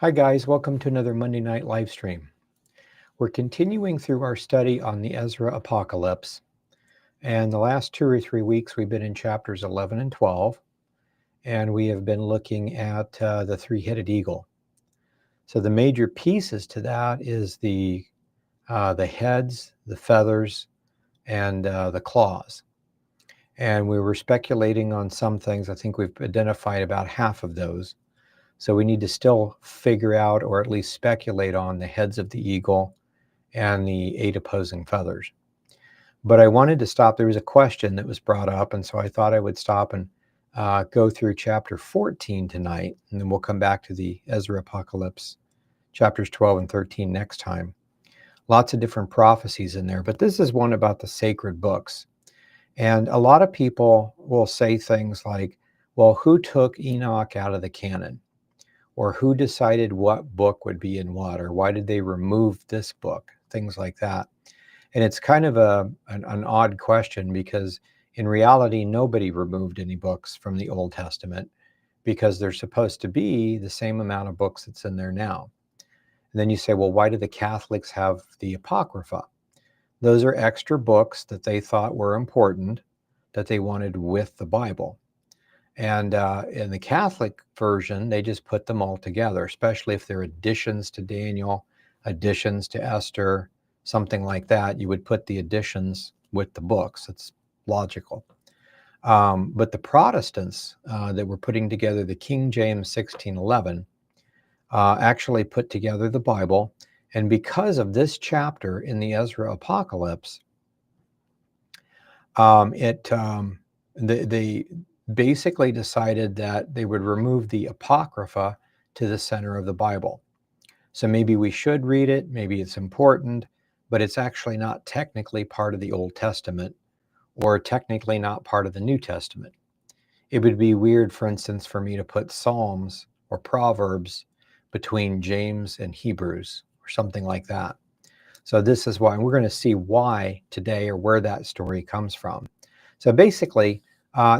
Hi guys, welcome to another Monday night live stream. We're continuing through our study on the Ezra Apocalypse, and the last 2 or 3 weeks we've been in chapters 11 and 12, and we have been looking at the three-headed eagle. So the major pieces to that is the heads, the feathers, and the claws. And we were speculating on some things. I think we've identified about half of those. So we need to still figure out, or at least speculate on, the heads of the eagle and the 8 opposing feathers. But I wanted to stop. There was a question that was brought up, and so I thought I would stop and go through chapter 14 tonight, and then we'll come back to the Ezra Apocalypse, chapters 12 and 13 next time. Lots of different prophecies in there, but this is one about the sacred books. And a lot of people will say things like, well, who took Enoch out of the canon? Or who decided what book would be in what? Or why did they remove this book? Things like that. And it's kind of an odd question, because in reality, nobody removed any books from the Old Testament, because there's supposed to be the same amount of books that's in there now. And then you say, well, why do the Catholics have the Apocrypha? Those are extra books that they thought were important, that they wanted with the Bible. And in the Catholic version, they just put them all together, especially if they're additions to Daniel, additions to Esther, something like that. You would put the additions with the books. It's logical. But the Protestants that were putting together the King James 1611 actually put together the Bible. And because of this chapter in the Ezra Apocalypse, they basically decided that they would remove the Apocrypha to the center of the Bible. So maybe we should read it, maybe it's important, but it's actually not technically part of the Old Testament, or technically not part of the New Testament. It would be weird, for instance, for me to put Psalms or Proverbs between James and Hebrews or something like that. So this is why, and we're going to see why today, or where that story comes from. So basically,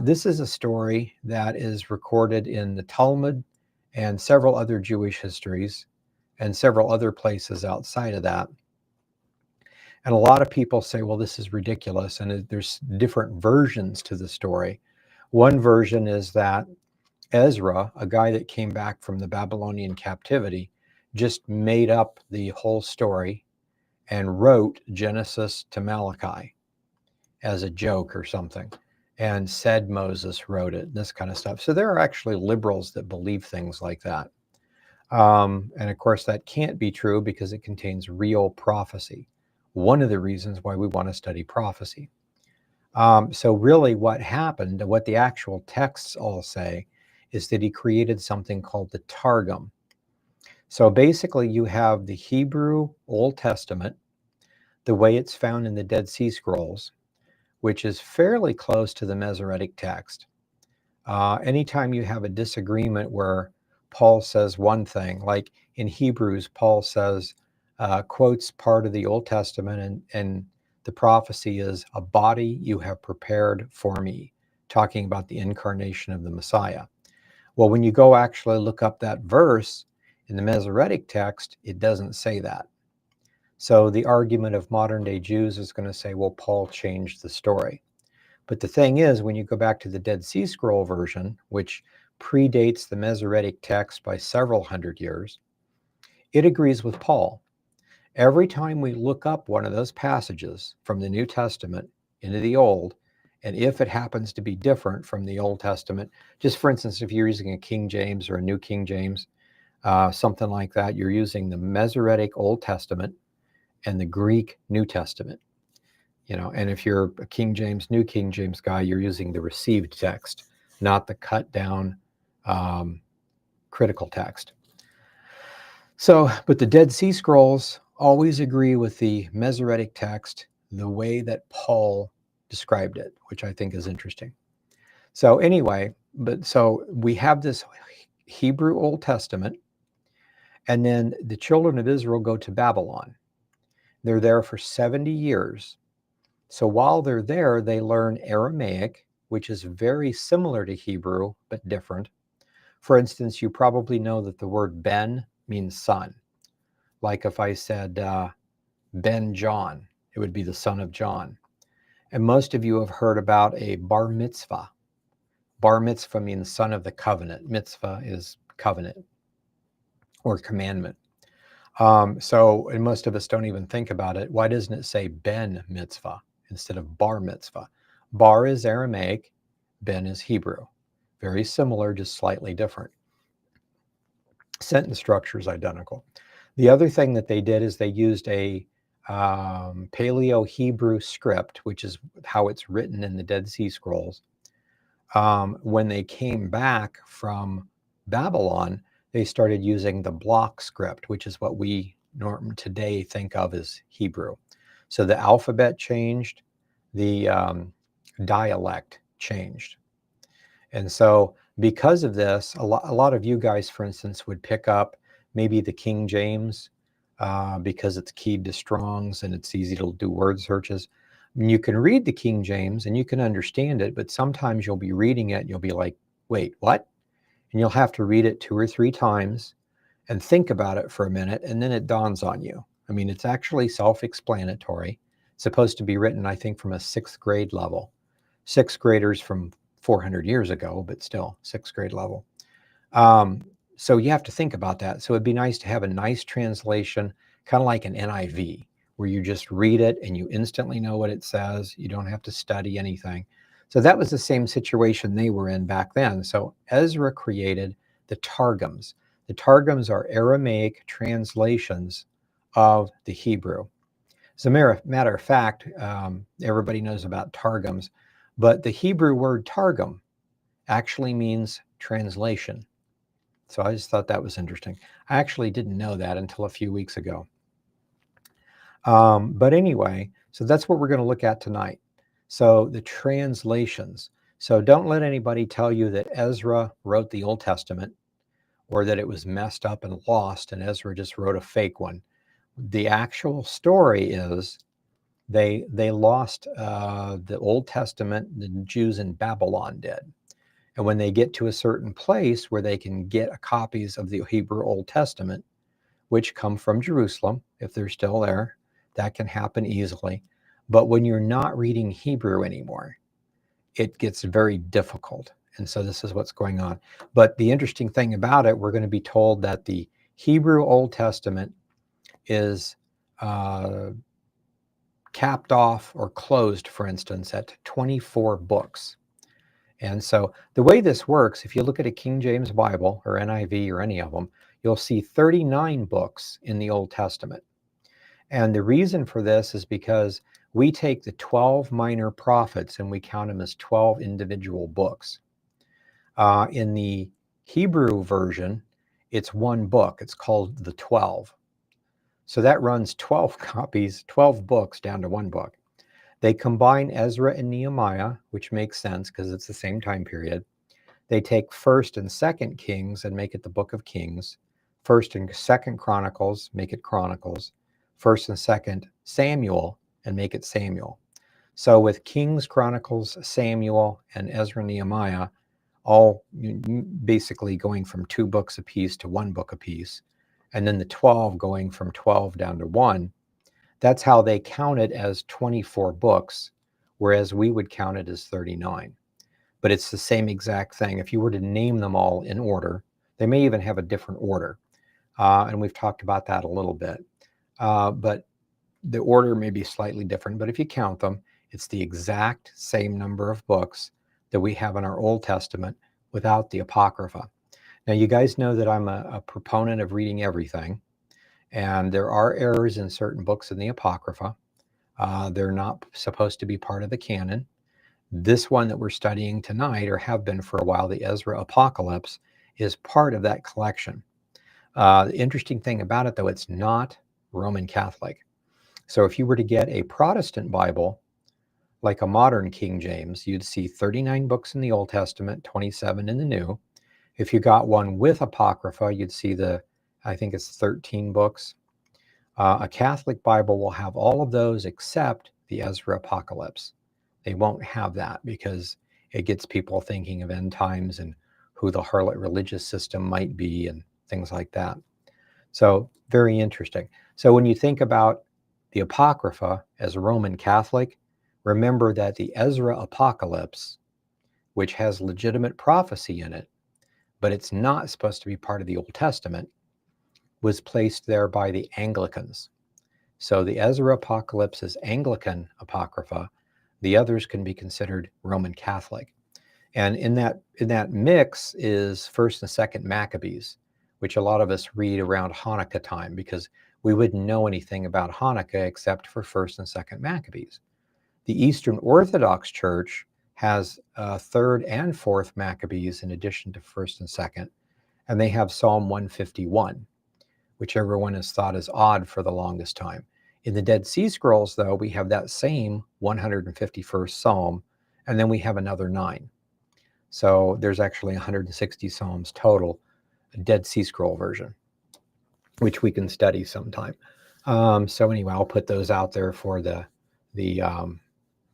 this is a story that is recorded in the Talmud and several other Jewish histories and several other places outside of that. And a lot of people say, well, this is ridiculous, and there's different versions to the story. One version is that Ezra, a guy that came back from the Babylonian captivity, just made up the whole story and wrote Genesis to Malachi as a joke or something, and said Moses wrote it, this kind of stuff. So there are actually liberals that believe things like that. And of course, that can't be true, because it contains real prophecy. One of the reasons why we want to study prophecy. So really what happened, what the actual texts all say, is that he created something called the Targum. So basically you have the Hebrew Old Testament, the way it's found in the Dead Sea Scrolls, which is fairly close to the Masoretic text. Anytime you have a disagreement where Paul says one thing, like in Hebrews, Paul says, quotes part of the Old Testament, and the prophecy is, a body you have prepared for me, talking about the incarnation of the Messiah. Well, when you go actually look up that verse in the Masoretic text, it doesn't say that. So the argument of modern day Jews is going to say, well, Paul changed the story. But the thing is, when you go back to the Dead Sea Scroll version, which predates the Masoretic text by several hundred years, it agrees with Paul. Every time we look up one of those passages from the New Testament into the Old, and if it happens to be different from the Old Testament, just for instance, if you're using a King James or a New King James, something like that, you're using the Masoretic Old Testament and the Greek New Testament. And if you're a King James, New King James guy, you're using the received text, not the cut down critical text. So, but the Dead Sea Scrolls always agree with the Masoretic text the way that Paul described it, which I think is interesting. So anyway, so we have this Hebrew Old Testament, and then the children of Israel go to Babylon. They're there for 70 years. So while they're there, they learn Aramaic, which is very similar to Hebrew, but different. For instance, you probably know that the word ben means son. Like if I said Ben John, it would be the son of John. And most of you have heard about a bar mitzvah. Bar mitzvah means son of the covenant. Mitzvah is covenant or commandment. And most of us don't even think about it. Why doesn't it say ben mitzvah instead of bar mitzvah? Bar is Aramaic, ben is Hebrew. Very similar, just slightly different. Sentence structure is identical. The other thing that they did is they used a Paleo-Hebrew script, which is how it's written in the Dead Sea Scrolls. When they came back from Babylon, they started using the block script, which is what we today think of as Hebrew. So the alphabet changed, the dialect changed. And so because of this, a lot of you guys, for instance, would pick up maybe the King James because it's keyed to Strong's and it's easy to do word searches. I mean, you can read the King James and you can understand it, but sometimes you'll be reading it and you'll be like, wait, what? And you'll have to read it 2 or 3 times and think about it for a minute, and then it dawns on you. I mean, it's actually self-explanatory. It's supposed to be written, I think, from a 6th grade level. 6th graders from 400 years ago, but still 6th grade level. So you have to think about that. So it'd be nice to have a nice translation, kind of like an NIV, where you just read it and you instantly know what it says. You don't have to study anything. So that was the same situation they were in back then. So Ezra created the Targums. The Targums are Aramaic translations of the Hebrew. As a matter of fact, everybody knows about Targums, but the Hebrew word Targum actually means translation. So I just thought that was interesting. I actually didn't know that until a few weeks ago. But anyway, so that's what we're going to look at tonight. So the translations. So don't let anybody tell you that Ezra wrote the Old Testament or that it was messed up and lost and Ezra just wrote a fake one. The actual story is they lost the Old Testament, the Jews in Babylon did. And when they get to a certain place where they can get copies of the Hebrew Old Testament, which come from Jerusalem, if they're still there, that can happen easily. But when you're not reading Hebrew anymore, it gets very difficult. And so this is what's going on. But the interesting thing about it, we're going to be told that the Hebrew Old Testament is capped off or closed, for instance, at 24 books. And so the way this works, if you look at a King James Bible or NIV or any of them, you'll see 39 books in the Old Testament. And the reason for this is because we take the 12 minor prophets and we count them as 12 individual books. In the Hebrew version, it's one book. It's called the 12. So that runs 12 copies, 12 books down to one book. They combine Ezra and Nehemiah, which makes sense because it's the same time period. They take 1st and 2nd Kings and make it the Book of Kings. 1st and 2nd Chronicles, make it Chronicles. 1st and 2nd Samuel, and make it Samuel. So with Kings, Chronicles, Samuel, and Ezra and Nehemiah, all basically going from 2 books apiece to 1 book apiece, and then the 12 going from 12 down to 1, that's how they count it as 24 books, whereas we would count it as 39. But it's the same exact thing. If you were to name them all in order, they may even have a different order. And we've talked about that a little bit. But the order may be slightly different. But if you count them, it's the exact same number of books that we have in our Old Testament without the Apocrypha. Now, you guys know that I'm a proponent of reading everything. And there are errors in certain books in the Apocrypha. They're not supposed to be part of the canon. This one that we're studying tonight, or have been for a while, the Ezra Apocalypse, is part of that collection. The interesting thing about it, though, it's not Roman Catholic. So if you were to get a Protestant Bible, like a modern King James, you'd see 39 books in the Old Testament, 27 in the New. If you got one with Apocrypha, you'd see I think it's 13 books. A Catholic Bible will have all of those except the Ezra Apocalypse. They won't have that because it gets people thinking of end times and who the harlot religious system might be and things like that. So very interesting. So when you think about the Apocrypha as a Roman Catholic, remember that the Ezra Apocalypse, which has legitimate prophecy in it, but it's not supposed to be part of the Old Testament, was placed there by the Anglicans. So the Ezra Apocalypse is Anglican Apocrypha. The others can be considered Roman Catholic. And in that mix is First and Second Maccabees, which a lot of us read around Hanukkah time because we wouldn't know anything about Hanukkah except for First and Second Maccabees. The Eastern Orthodox Church has Third and Fourth Maccabees in addition to First and Second, and they have Psalm 151, which everyone has thought is odd for the longest time. In the Dead Sea Scrolls, though, we have that same 151st Psalm, and then we have another 9. So there's actually 160 Psalms total, a Dead Sea Scroll version, which we can study sometime. So anyway, I'll put those out there for the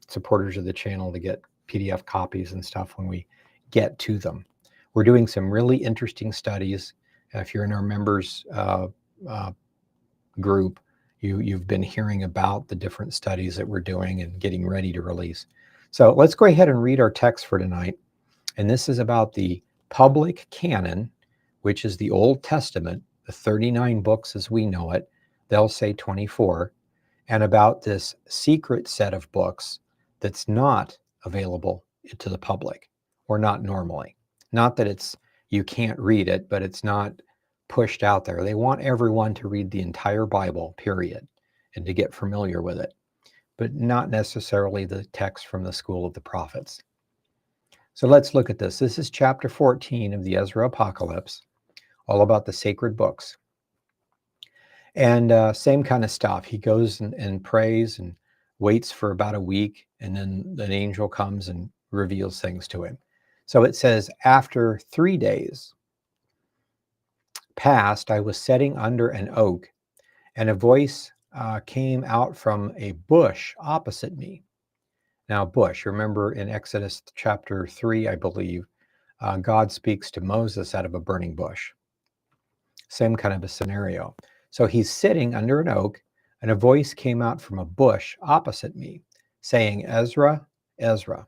supporters of the channel to get PDF copies and stuff when we get to them. We're doing some really interesting studies. If you're in our members group, you've been hearing about the different studies that we're doing and getting ready to release. So let's go ahead and read our text for tonight. And this is about the public canon, which is the Old Testament, the 39 books as we know it. They'll say 24. And about this secret set of books that's not available to the public, or not normally. Not that you can't read it, but it's not pushed out there. They want everyone to read the entire Bible, period, and to get familiar with it, but not necessarily the text from the School of the Prophets. So let's look at this. This is chapter 14 of the Ezra Apocalypse, all about the sacred books. And same kind of stuff. He goes and prays and waits for about a week, and then an angel comes and reveals things to him. So it says, after 3 days passed, I was sitting under an oak, and a voice came out from a bush opposite me. Now, bush, remember in Exodus chapter 3, I believe, God speaks to Moses out of a burning bush. Same kind of a scenario. So he's sitting under an oak, and a voice came out from a bush opposite me, saying, Ezra, Ezra.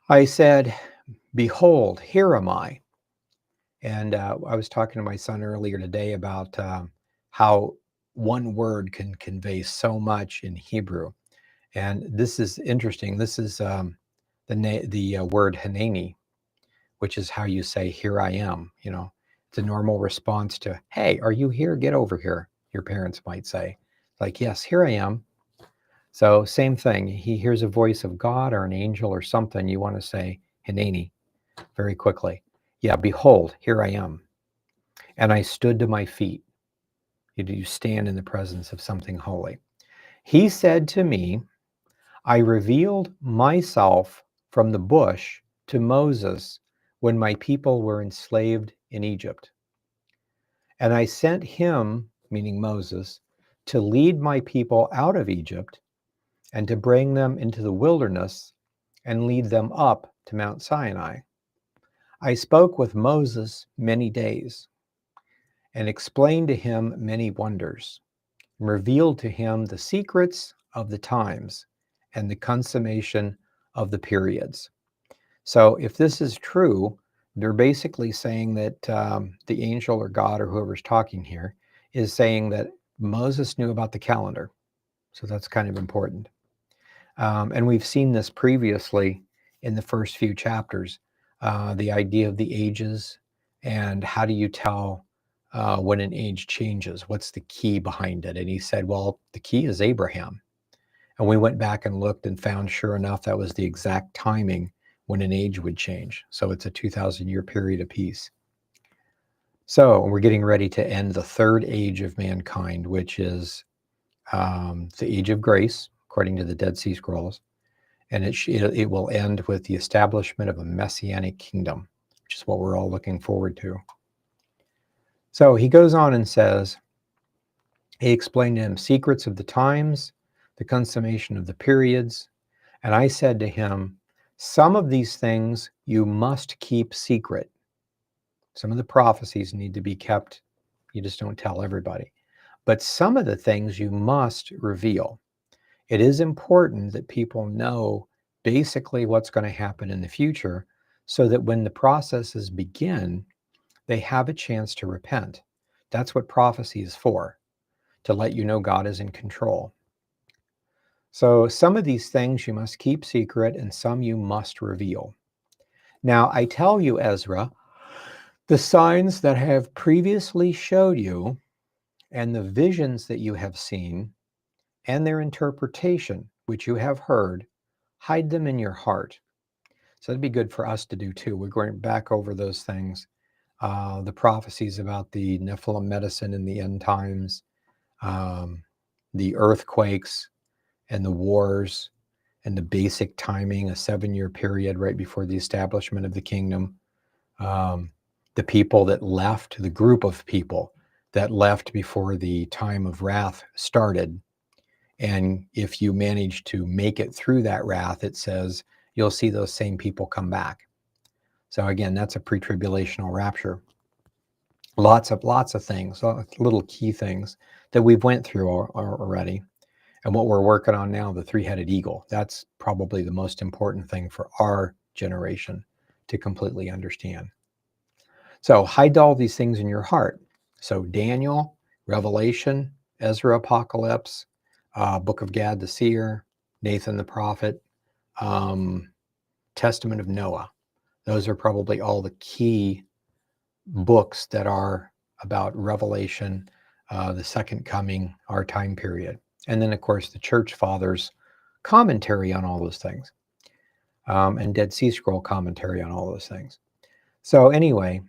I said, behold, here am I. And I was talking to my son earlier today about how one word can convey so much in Hebrew. And this is interesting. This is the word Hanani, which is how you say, here I am. You know, it's a normal response to, hey, are you here? Get over here. Your parents might say, like, yes, here I am. So same thing. He hears a voice of God or an angel or something. You want to say Hanani very quickly. Yeah, behold, here I am. And I stood to my feet. You stand in the presence of something holy. He said to me, I revealed myself from the bush to Moses when my people were enslaved in Egypt. And I sent him, meaning Moses, to lead my people out of Egypt and to bring them into the wilderness and lead them up to Mount Sinai. I spoke with Moses many days and explained to him many wonders, and revealed to him the secrets of the times and the consummation of the periods. So if this is true, they're basically saying that the angel or God or whoever's talking here is saying that Moses knew about the calendar. So that's kind of important. And we've seen this previously in the first few chapters, the idea of the ages and how do you tell when an age changes? What's the key behind it? And he said, well, the key is Abraham. And we went back and looked and found, sure enough, that was the exact timing when an age would change. So it's a 2,000-year period of peace. So we're getting ready to end the third age of mankind, which is the age of grace, according to the Dead Sea Scrolls. And it will end with the establishment of a messianic kingdom, which is what we're all looking forward to. So he goes on and says, he explained to him secrets of the times, the consummation of the periods. And I said to him, some of these things you must keep secret. Some of the prophecies need to be kept You just don't tell everybody. But some of the things you must reveal. It is important that people know basically what's going to happen in the future so that when the processes begin, they have a chance to repent. That's what prophecy is for, to let you know God is in control. So some of these things you must keep secret and some you must reveal. Now, I tell you, Ezra, the signs that I have previously showed you and the visions that you have seen and their interpretation, which you have heard, hide them in your heart. So that'd be good for us to do too. We're going back over those things, the prophecies about the Nephilim medicine in the end times, the earthquakes and the wars and the basic timing, a 7-year period right before the establishment of the kingdom. The people that left, the group of people that left before the time of wrath started. And if you manage to make it through that wrath, it says you'll see those same people come back. So again, that's a pre-tribulational rapture. Lots of things, little key things that we've went through already. And what we're working on now, the three-headed eagle, that's probably the most important thing for our generation to completely understand. So hide all these things in your heart. So Daniel, Revelation, Ezra, Apocalypse, Book of Gad the seer, Nathan the prophet, Testament of Noah. Those are probably all the key books that are about Revelation, the second coming, our time period. And then, of course, the church fathers' commentary on all those things, and Dead Sea Scroll commentary on all those things. So anyway,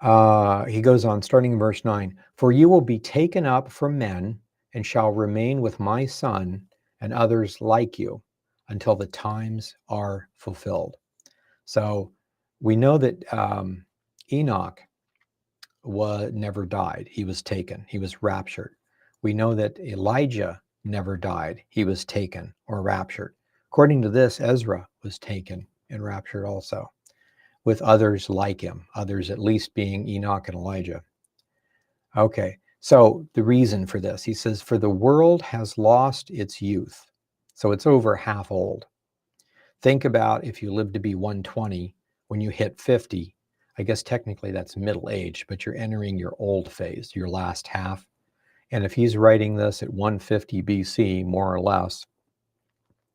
he goes on, starting in verse 9, "For you will be taken up from men and shall remain with my son and others like you until the times are fulfilled." So we know that Enoch never died. He was taken. He was raptured. We know that Elijah never died. He was taken or raptured. According to this, Ezra was taken and raptured also, with others like him, others at least being Enoch and Elijah. Okay, so the reason for this, he says, "For the world has lost its youth." So it's over half old. Think about if you live to be 120, when you hit 50, I guess technically that's middle age, but you're entering your old phase, your last half. And if he's writing this at 150 BC, more or less,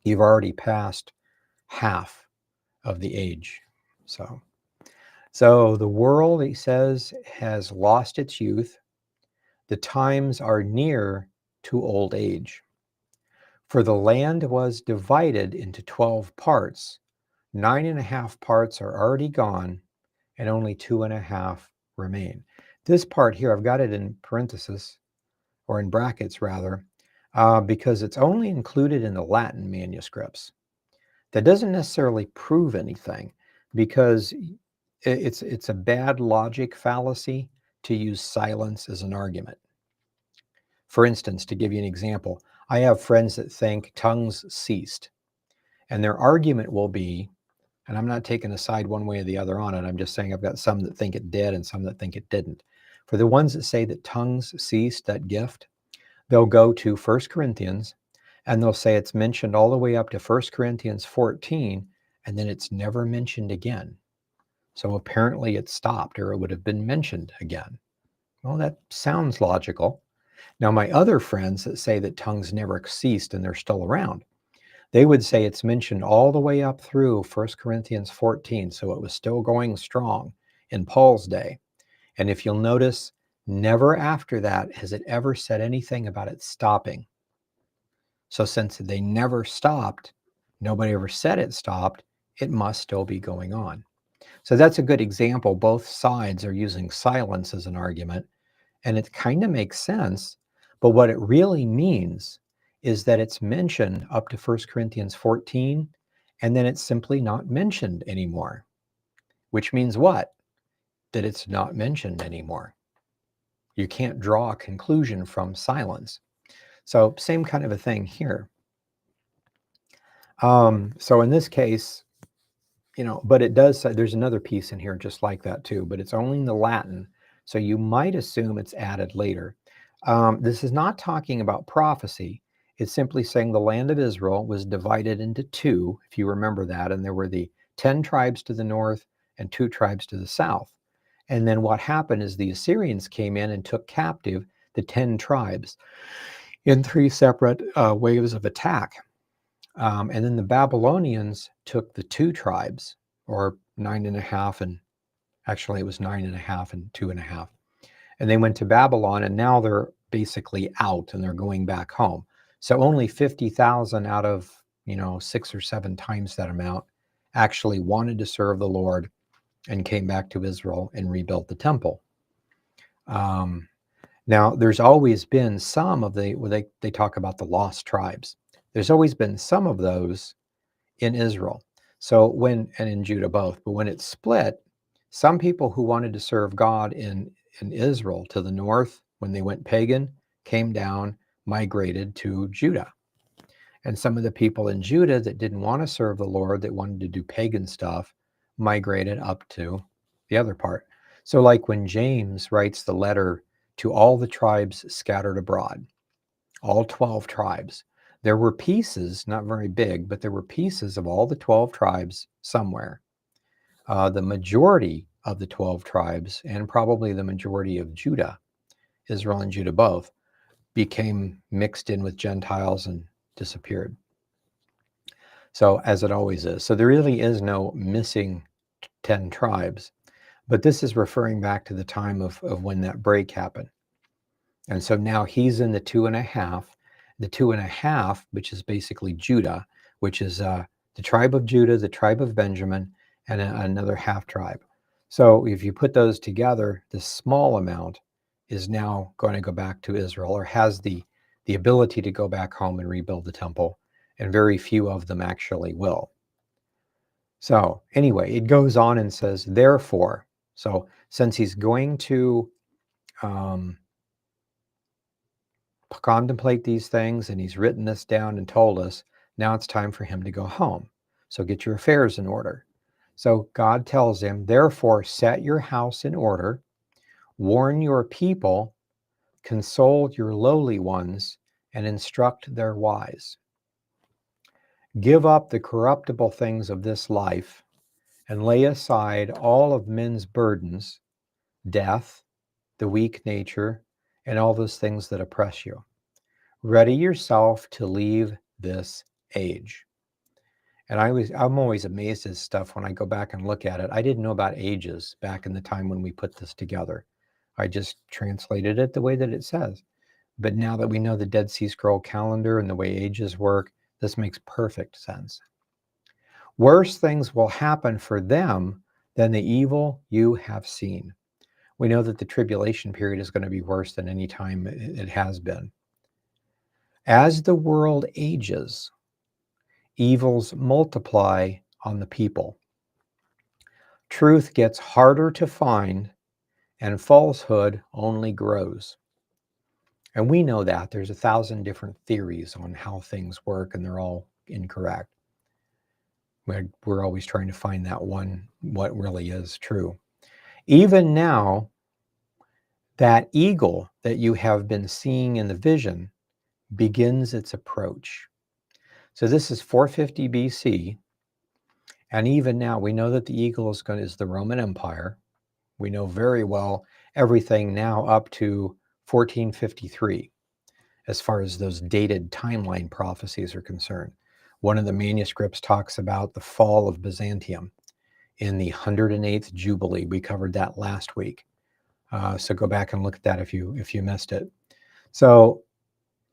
you've already passed half of the age. So the world, he says, has lost its youth. The times are near to old age. For the land was divided into 12 parts. 9.5 parts are already gone, and only 2.5 remain. This part here, I've got it in parentheses, or in brackets rather, because it's only included in the Latin manuscripts. That doesn't necessarily prove anything, because it's a bad logic fallacy to use silence as an argument. For instance, to give you an example, I have friends that think tongues ceased, and their argument will be, and I'm not taking a side one way or the other on it, I'm just saying I've got some that think it did and some that think it didn't. For the ones that say that tongues ceased, that gift, they'll go to 1 Corinthians and they'll say it's mentioned all the way up to 1 Corinthians 14, and then it's never mentioned again. So apparently it stopped, or it would have been mentioned again. Well, that sounds logical. Now, my other friends that say that tongues never ceased and they're still around, they would say it's mentioned all the way up through 1 Corinthians 14, so it was still going strong in Paul's day. And if you'll notice, never after that has it ever said anything about it stopping. So since they never stopped, nobody ever said it stopped, it must still be going on. So that's a good example. Both sides are using silence as an argument, and it kind of makes sense. But what it really means is that it's mentioned up to 1 Corinthians 14, and then it's simply not mentioned anymore. Which means what? That it's not mentioned anymore. You can't draw a conclusion from silence. So same kind of a thing here. So in this case, but it does say there's another piece in here just like that too, but it's only in the Latin. So you might assume it's added later. This is not talking about prophecy. It's simply saying the land of Israel was divided into two, if you remember that, and there were the 10 tribes to the north and 2 tribes to the south. And then what happened is the Assyrians came in and took captive the 10 tribes in 3 separate waves of attack. And then the Babylonians took the 2 tribes, or 9.5, and actually it was 9.5 and 2.5. And they went to Babylon, and now they're basically out and they're going back home. So only 50,000 out of 6 or 7 times that amount actually wanted to serve the Lord and came back to Israel and rebuilt the temple. Now, there's always been some of they talk about the lost tribes. There's always been some of those in Israel. So and in Judah both, but when it split, some people who wanted to serve God in Israel to the north, when they went pagan, came down, migrated to Judah. And some of the people in Judah that didn't want to serve the Lord, that wanted to do pagan stuff, migrated up to the other part. So like when James writes the letter to all the tribes scattered abroad, all 12 tribes, there were pieces, not very big, but there were pieces of all the 12 tribes somewhere. The majority of the 12 tribes, and probably the majority of Judah, Israel and Judah both, became mixed in with Gentiles and disappeared. So, as it always is. So there really is no missing 10 tribes, but this is referring back to the time of when that break happened. And so now he's in the 2.5, the 2.5, which is basically Judah, which is the tribe of Judah, the tribe of Benjamin, and another half tribe. So if you put those together, this small amount is now going to go back to Israel, or has the ability to go back home and rebuild the temple, and very few of them actually will. So anyway, it goes on and says, therefore, so since he's going to contemplate these things, and he's written this down and told us, now it's time for him to go home. So get your affairs in order. So God tells him, therefore, set your house in order, warn your people, console your lowly ones, and instruct their wise. Give up the corruptible things of this life, and lay aside all of men's burdens, death, the weak nature, and all those things that oppress you. Ready yourself to leave this age. And I'm always amazed at stuff when I go back and look at it. I didn't know about ages back in the time when we put this together. I just translated it the way that it says. But now that we know the Dead Sea Scroll calendar and the way ages work, this makes perfect sense. Worse things will happen for them than the evil you have seen. We know that the tribulation period is going to be worse than any time it has been. As the world ages, evils multiply on the people. Truth gets harder to find, and falsehood only grows. And we know that. There's 1,000 different theories on how things work, and they're all incorrect. We're always trying to find that one, what really is true. Even now, that eagle that you have been seeing in the vision begins its approach. So this is 450 BC. And even now, we know that the eagle is the Roman Empire. We know very well everything now up to 1453, as far as those dated timeline prophecies are concerned. One of the manuscripts talks about the fall of Byzantium in the 108th Jubilee. We covered that last week. So go back and look at that if you missed it. So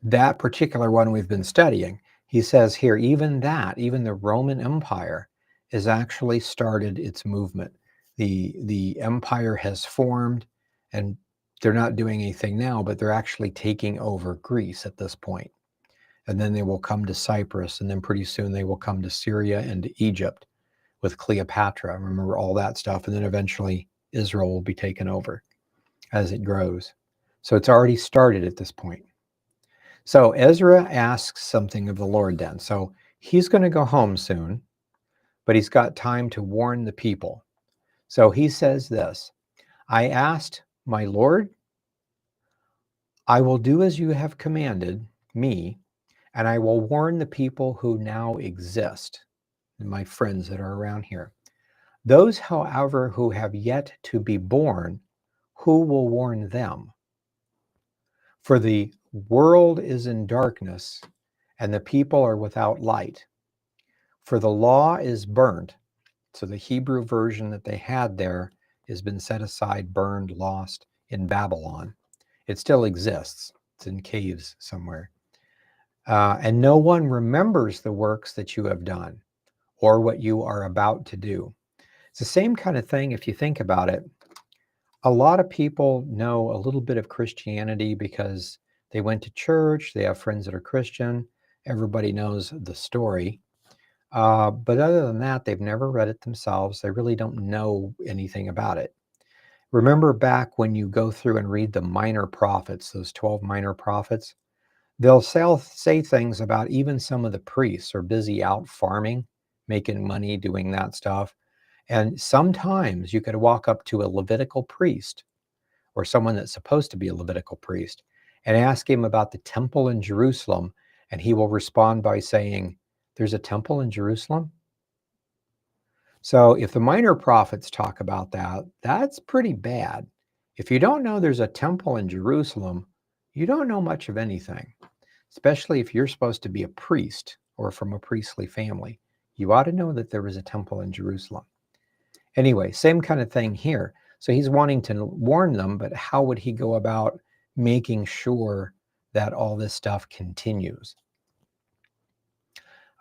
that particular one we've been studying, he says here, even the Roman Empire has actually started its movement. The empire has formed, and they're not doing anything now, but they're actually taking over Greece at this point. And then they will come to Cyprus, and then pretty soon they will come to Syria and to Egypt with Cleopatra. Remember all that stuff. And then eventually Israel will be taken over as it grows. So it's already started at this point. So Ezra asks something of the Lord then. So he's going to go home soon. but he's got time to warn the people. So he says this, I asked my Lord, I will do as you have commanded me, and I will warn the people who now exist, my friends that are around here. Those, however, who have yet to be born, who will warn them? For the world is in darkness, and the people are without light. For the law is burnt. So the Hebrew version that they had there has been set aside, burned, lost in Babylon. It still exists. It's in caves somewhere. And no one remembers the works that you have done or what you are about to do. It's the same kind of thing if you think about it. A lot of people know a little bit of Christianity because they went to church, they have friends that are Christian, everybody knows the story. But other than that, they've never read it themselves. They really don't know anything about it. Remember back when you go through and read the minor prophets, those 12 minor prophets, they'll say things about even some of the priests are busy out farming, making money, doing that stuff. And sometimes you could walk up to a Levitical priest or someone that's supposed to be a Levitical priest and ask him about the temple in Jerusalem, and he will respond by saying, there's a temple in Jerusalem? So if the minor prophets talk about that, that's pretty bad. If you don't know there's a temple in Jerusalem, you don't know much of anything, especially if you're supposed to be a priest or from a priestly family. You ought to know that there is a temple in Jerusalem. Anyway, same kind of thing here. So he's wanting to warn them, but how would he go about making sure that all this stuff continues?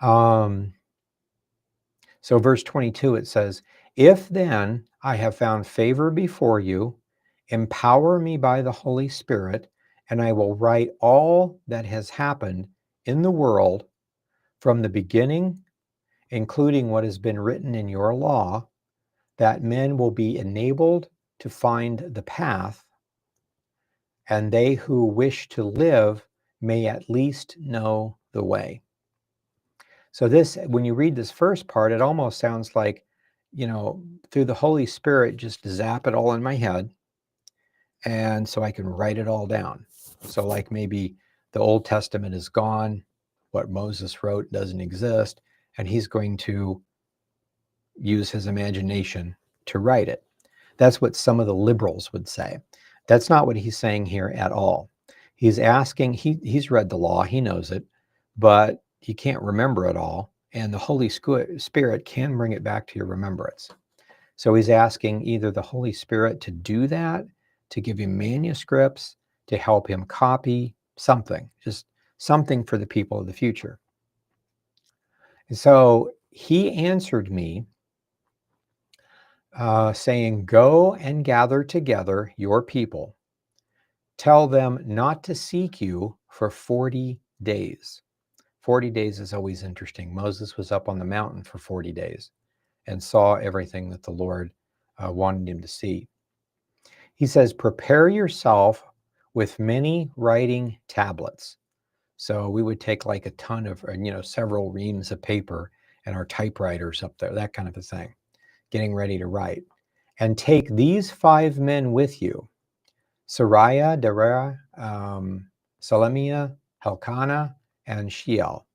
So verse 22, it says, if then I have found favor before you, empower me by the Holy Spirit, and I will write all that has happened in the world from the beginning, including what has been written in your law, that men will be enabled to find the path, and they who wish to live may at least know the way. So this, when you read this first part, it almost sounds like, through the Holy Spirit, just zap it all in my head, and so I can write it all down. So like maybe the Old Testament is gone, what Moses wrote doesn't exist, and he's going to use his imagination to write it. That's what some of the liberals would say. That's not what he's saying here at all. He's asking, he's read the law, he knows it, but he can't remember it all, and the Holy Spirit can bring it back to your remembrance. So he's asking either the Holy Spirit to do that, to give him manuscripts, to help him copy something, just something for the people of the future. And so he answered me, saying, go and gather together your people. Tell them not to seek you for 40 days. 40 days is always interesting. Moses was up on the mountain for 40 days and saw everything that the Lord wanted him to see. He says, prepare yourself with many writing tablets. So we would take like a ton of, several reams of paper and our typewriters up there, that kind of a thing, getting ready to write. And take these 5 men with you, Sariah, Derah, Salemiah, Helkana, and Sheol,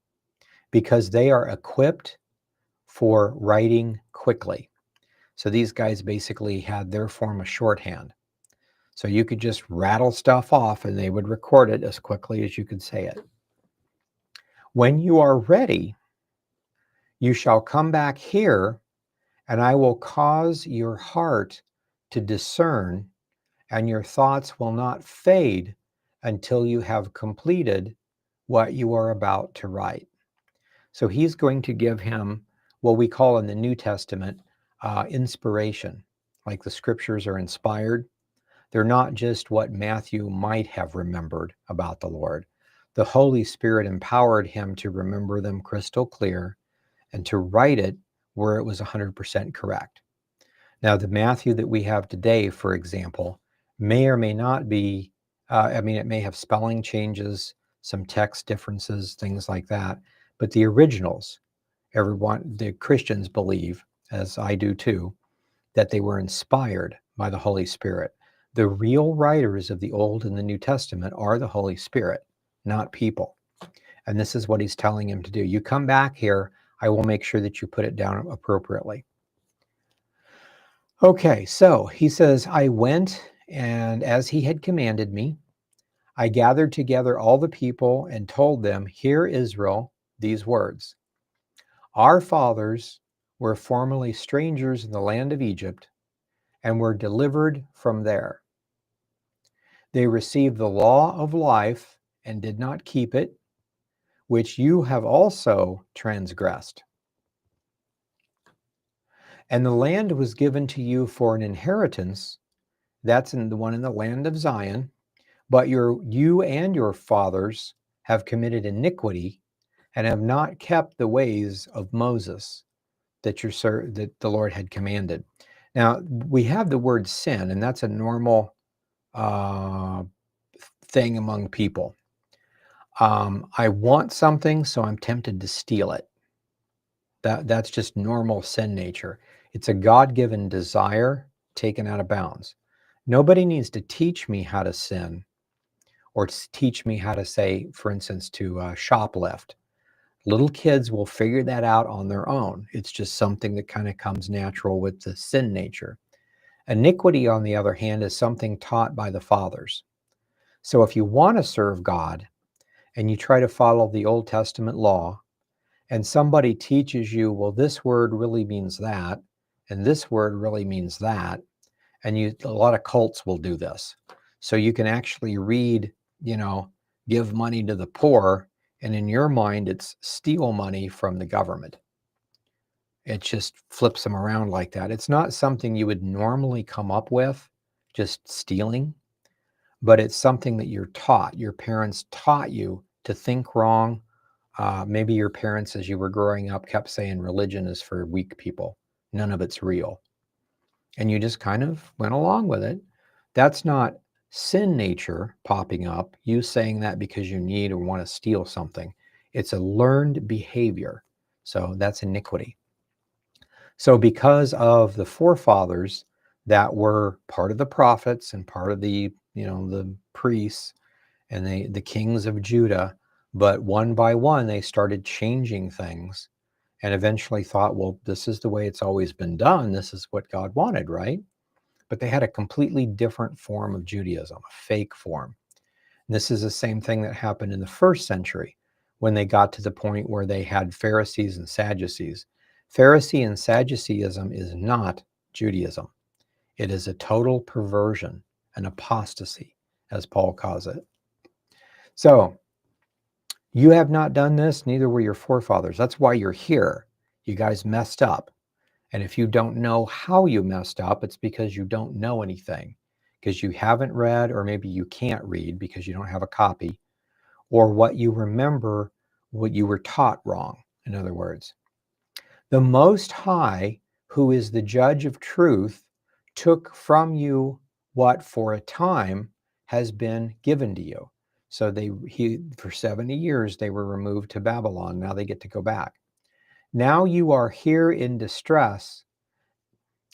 because they are equipped for writing quickly. So these guys basically had their form of shorthand. So you could just rattle stuff off and they would record it as quickly as you could say it. When you are ready, you shall come back here, and I will cause your heart to discern, and your thoughts will not fade until you have completed what you are about to write. So he's going to give him what we call in the New Testament inspiration, like the scriptures are inspired. They're not just what Matthew might have remembered about the Lord. The Holy Spirit empowered him to remember them crystal clear and to write it where it was 100% correct. Now, the Matthew that we have today, for example, may or may not be, it may have spelling changes, some text differences, things like that. But the originals, Everyone, the Christians believe, as I do too, that they were inspired by the Holy Spirit. The real writers of the Old and the New Testament are the Holy Spirit, not people. And this is what he's telling him to do. You come back here, I will make sure that you put it down appropriately. Okay, so he says, I went, and as he had commanded me, I gathered together all the people and told them, Hear, Israel, these words. Our fathers were formerly strangers in the land of Egypt and were delivered from there. They received the law of life and did not keep it, which you have also transgressed. And the land was given to you for an inheritance. That's in the one in the land of Zion. But you and your fathers have committed iniquity and have not kept the ways of Moses that the Lord had commanded. Now, we have the word sin, and that's a normal thing among people. I want something, so I'm tempted to steal it. That's just normal sin nature. It's a God-given desire taken out of bounds. Nobody needs to teach me how to sin or teach me how to say, for instance, to shoplift. Little kids will figure that out on their own. It's just something that kind of comes natural with the sin nature. Iniquity, on the other hand, is something taught by the fathers. So if you want to serve God and you try to follow the Old Testament law, and somebody teaches you, well, this word really means that, and this word really means that, and a lot of cults will do this. So you can actually read, give money to the poor, and in your mind, it's steal money from the government. It just flips them around like that. It's not something you would normally come up with, just stealing, but it's something that you're taught. Your parents taught you to think wrong. Maybe your parents, as you were growing up, kept saying religion is for weak people. None of it's real. And you just kind of went along with it. That's not sin nature popping up, you saying that because you need or want to steal something. It's a learned behavior. So that's iniquity. So because of the forefathers that were part of the prophets and part of the priests and the kings of Judah, but one by one they started changing things and eventually thought, well, this is the way it's always been done. This is what God wanted, right? But they had a completely different form of Judaism, a fake form. And this is the same thing that happened in the first century when they got to the point where they had Pharisees and Sadducees. Pharisee and Sadduceeism is not Judaism. It is a total perversion, an apostasy, as Paul calls it. So, you have not done this, neither were your forefathers. That's why you're here. You guys messed up. And if you don't know how you messed up, it's because you don't know anything, because you haven't read, or maybe you can't read because you don't have a copy, or what you remember, what you were taught wrong, in other words. The Most High, who is the judge of truth, took from you what for a time has been given to you. So for 70 years, they were removed to Babylon. Now they get to go back. Now you are here in distress,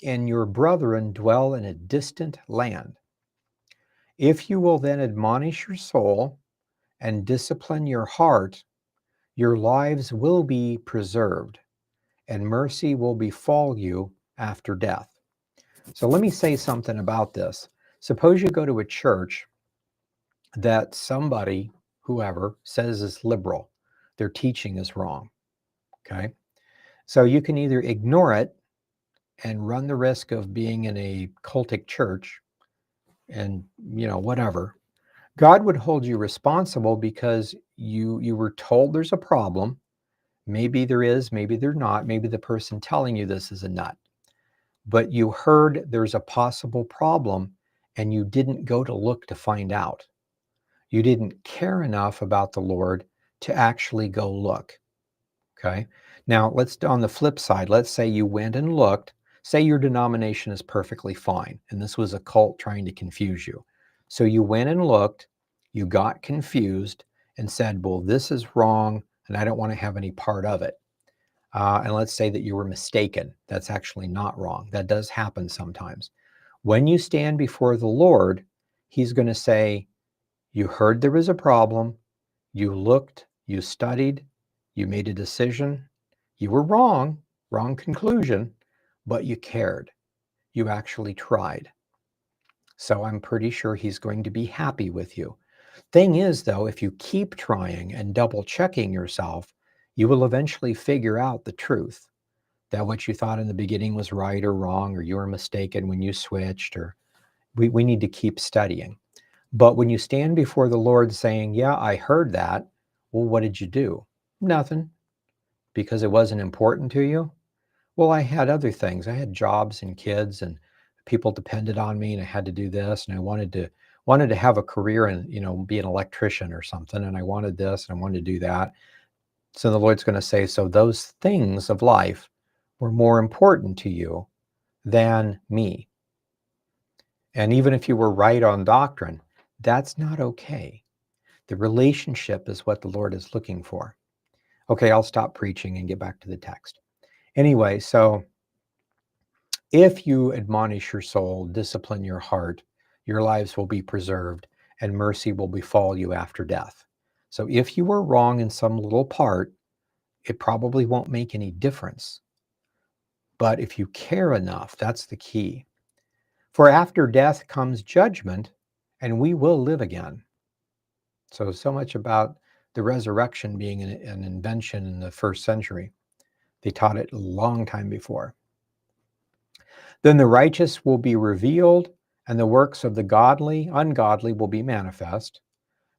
and your brethren dwell in a distant land. If you will then admonish your soul and discipline your heart, your lives will be preserved, and mercy will befall you after death. So let me say something about this. Suppose you go to a church that somebody, whoever, says is liberal. Their teaching is wrong. Okay? So you can either ignore it and run the risk of being in a cultic church and, whatever. God would hold you responsible because you were told there's a problem. Maybe there is, maybe there's not. Maybe the person telling you this is a nut. But you heard there's a possible problem and you didn't go to look to find out. You didn't care enough about the Lord to actually go look. Okay. Now on the flip side, let's say you went and looked. Say your denomination is perfectly fine and this was a cult trying to confuse you. So you went and looked, you got confused and said, well, this is wrong and I don't want to have any part of it. and let's say that you were mistaken. That's actually not wrong. That does happen sometimes. When you stand before the Lord, he's going to say, you heard there was a problem, you looked, you studied, you made a decision, you were wrong conclusion, but you cared. You actually tried. So I'm pretty sure he's going to be happy with you. Thing is, though, if you keep trying and double checking yourself, you will eventually figure out the truth, that what you thought in the beginning was right or wrong, or you were mistaken when you switched, or we need to keep studying. But when you stand before the Lord saying, yeah, I heard that, well, what did you do? Nothing. Because it wasn't important to you? Well, I had other things. I had jobs and kids, and people depended on me, and I had to do this, and I wanted to have a career and, be an electrician or something, and I wanted this and I wanted to do that. So the Lord's going to say, so those things of life were more important to you than me. And even if you were right on doctrine, that's not okay. The relationship is what the Lord is looking for. Okay, I'll stop preaching and get back to the text. Anyway, so if you admonish your soul, discipline your heart, your lives will be preserved, and mercy will befall you after death. So if you were wrong in some little part, it probably won't make any difference. But if you care enough, that's the key. For after death comes judgment, and we will live again. So much about the resurrection being an invention in the first century. They taught it a long time before. Then the righteous will be revealed, and the works of the ungodly will be manifest.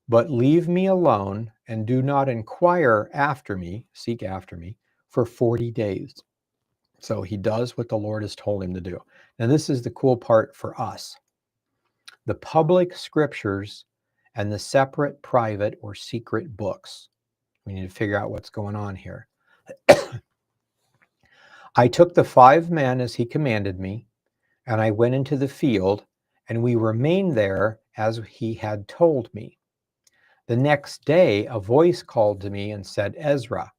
But leave me alone, and do not inquire after me, seek after me, for 40 days. So he does what the Lord has told him to do. Now, this is the cool part for us. The public scriptures and the separate, private, or secret books. We need to figure out what's going on here. I took the 5 men as he commanded me, and I went into the field, and we remained there as he had told me. The next day, a voice called to me and said, Ezra,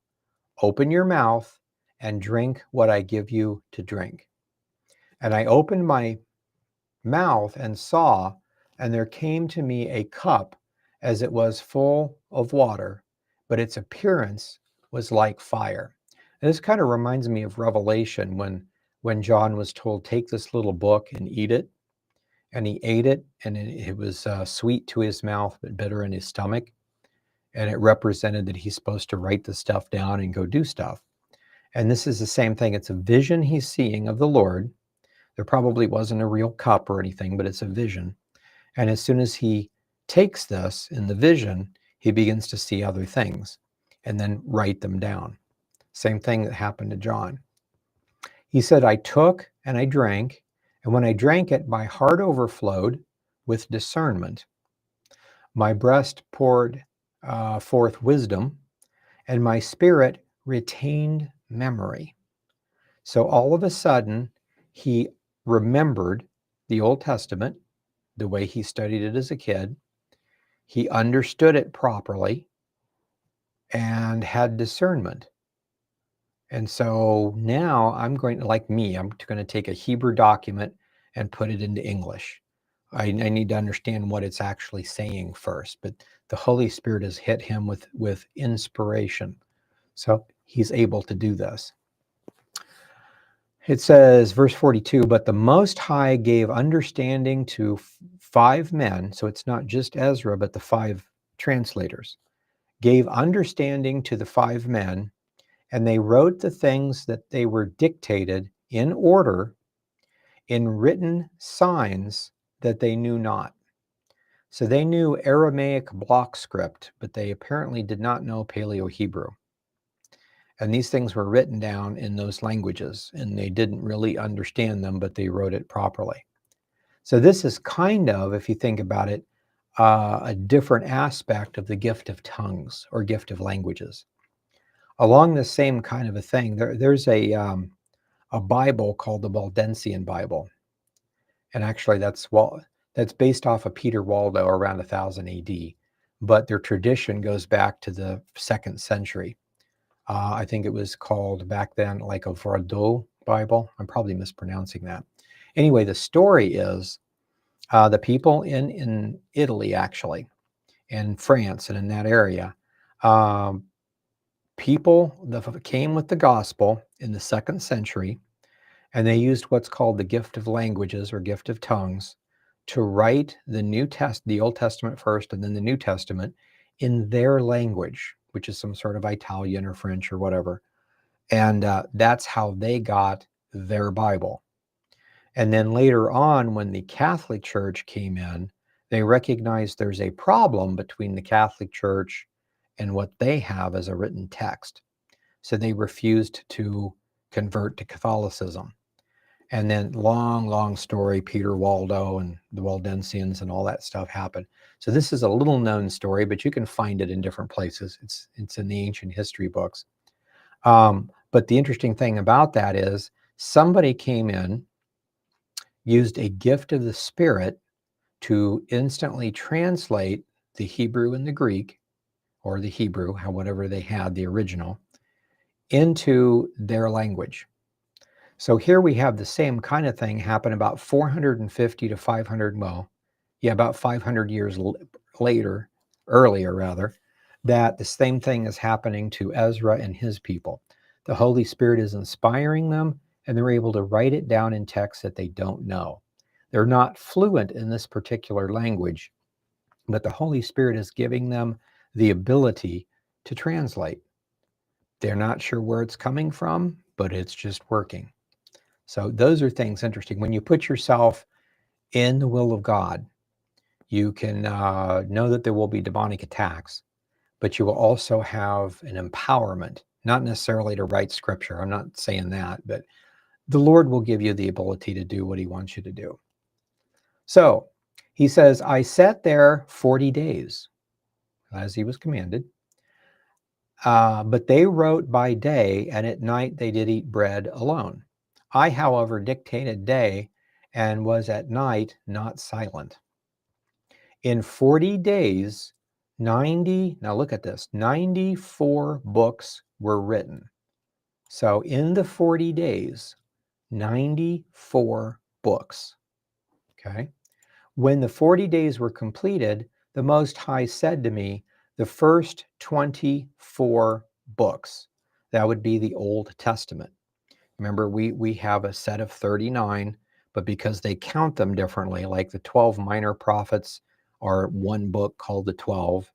open your mouth and drink what I give you to drink. And I opened my mouth and saw, and there came to me a cup as it was full of water, but its appearance was like fire. And this kind of reminds me of Revelation when John was told, take this little book and eat it. And he ate it, and it was sweet to his mouth, but bitter in his stomach. And it represented that he's supposed to write the stuff down and go do stuff. And this is the same thing. It's a vision he's seeing of the Lord. There probably wasn't a real cup or anything, but it's a vision. And as soon as he takes this in the vision, he begins to see other things and then write them down. Same thing that happened to John. He said, I took and I drank, and when I drank it, my heart overflowed with discernment. My breast poured forth wisdom, and my spirit retained memory. So all of a sudden, he remembered the Old Testament, the way he studied it as a kid. He understood it properly and had discernment. And so now I'm going to, like me, I'm going to take a Hebrew document and put it into English. I need to understand what it's actually saying first, but the Holy Spirit has hit him with inspiration. So he's able to do this. It says, verse 42, but the Most High gave understanding to 5 men. So it's not just Ezra, but the 5 translators gave understanding to the 5 men, and they wrote the things that they were dictated in order in written signs that they knew not. So they knew Aramaic block script, but they apparently did not know Paleo-Hebrew. And these things were written down in those languages, and they didn't really understand them, but they wrote it properly. So this is kind of, if you think about it, a different aspect of the gift of tongues or gift of languages. Along the same kind of a thing, there's a Bible called the Waldensian Bible. And actually that's based off of Peter Waldo around 1000 AD. But their tradition goes back to the 2nd century. I think it was called back then like a Vordo Bible. I'm probably mispronouncing that. Anyway, the story is the people in Italy, actually, in France and in that area, um, people that came with the gospel in the 2nd century, and they used what's called the gift of languages or gift of tongues to write the Old Testament first and then the New Testament in their language, which is some sort of Italian or French or whatever. And that's how they got their Bible. And then later on, when the Catholic Church came in, they recognized there's a problem between the Catholic Church and what they have as a written text. So they refused to convert to Catholicism. And then long story, Peter Waldo and the Waldensians and all that stuff happened. So this is a little known story, but you can find it in different places. It's in the ancient history books. But the interesting thing about that is somebody came in, used a gift of the Spirit to instantly translate the Hebrew and the Greek, or the Hebrew, whatever they had, the original, into their language. So here we have the same kind of thing happen about 450 to 500, about 500 years earlier, that the same thing is happening to Ezra and his people. The Holy Spirit is inspiring them, and they're able to write it down in text that they don't know. They're not fluent in this particular language, but the Holy Spirit is giving them the ability to translate. They're not sure where it's coming from, but it's just working. So those are things interesting. When you put yourself in the will of God, you can know that there will be demonic attacks, but you will also have an empowerment, not necessarily to write scripture. I'm not saying that, but the Lord will give you the ability to do what he wants you to do. So he says, I sat there 40 days, as he was commanded. But they wrote by day, and at night they did eat bread alone. I, however, dictated day and was at night not silent. In 40 days, now look at this, 94 books were written. So in the 40 days, 94 books. Okay. When the 40 days were completed, the Most High said to me, the first 24 books, that would be the Old Testament. Remember, we have a set of 39, but because they count them differently, like the 12 minor prophets are one book called the 12,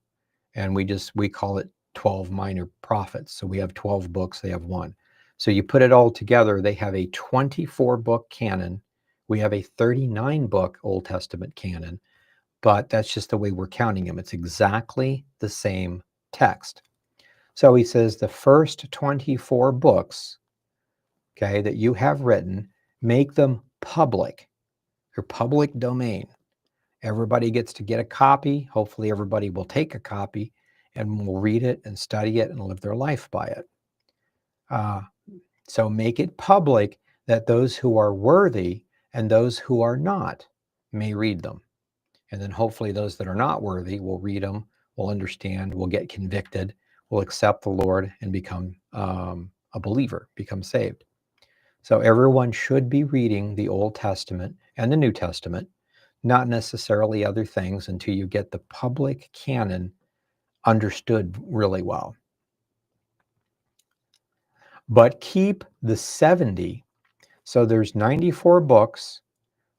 and we call it 12 minor prophets. So we have 12 books, they have one. So you put it all together, they have a 24 book canon. We have a 39 book Old Testament canon, but that's just the way we're counting them. It's exactly the same text. So he says the first 24 books, okay, that you have written, make them public. They're public domain. Everybody gets to get a copy. Hopefully everybody will take a copy and will read it and study it and live their life by it. So make it public that those who are worthy and those who are not may read them. And then hopefully those that are not worthy will read them, will understand, will get convicted, will accept the Lord and become a believer, become saved. So everyone should be reading the Old Testament and the New Testament, not necessarily other things, until you get the public canon understood really well. But keep the 70. So there's 94 books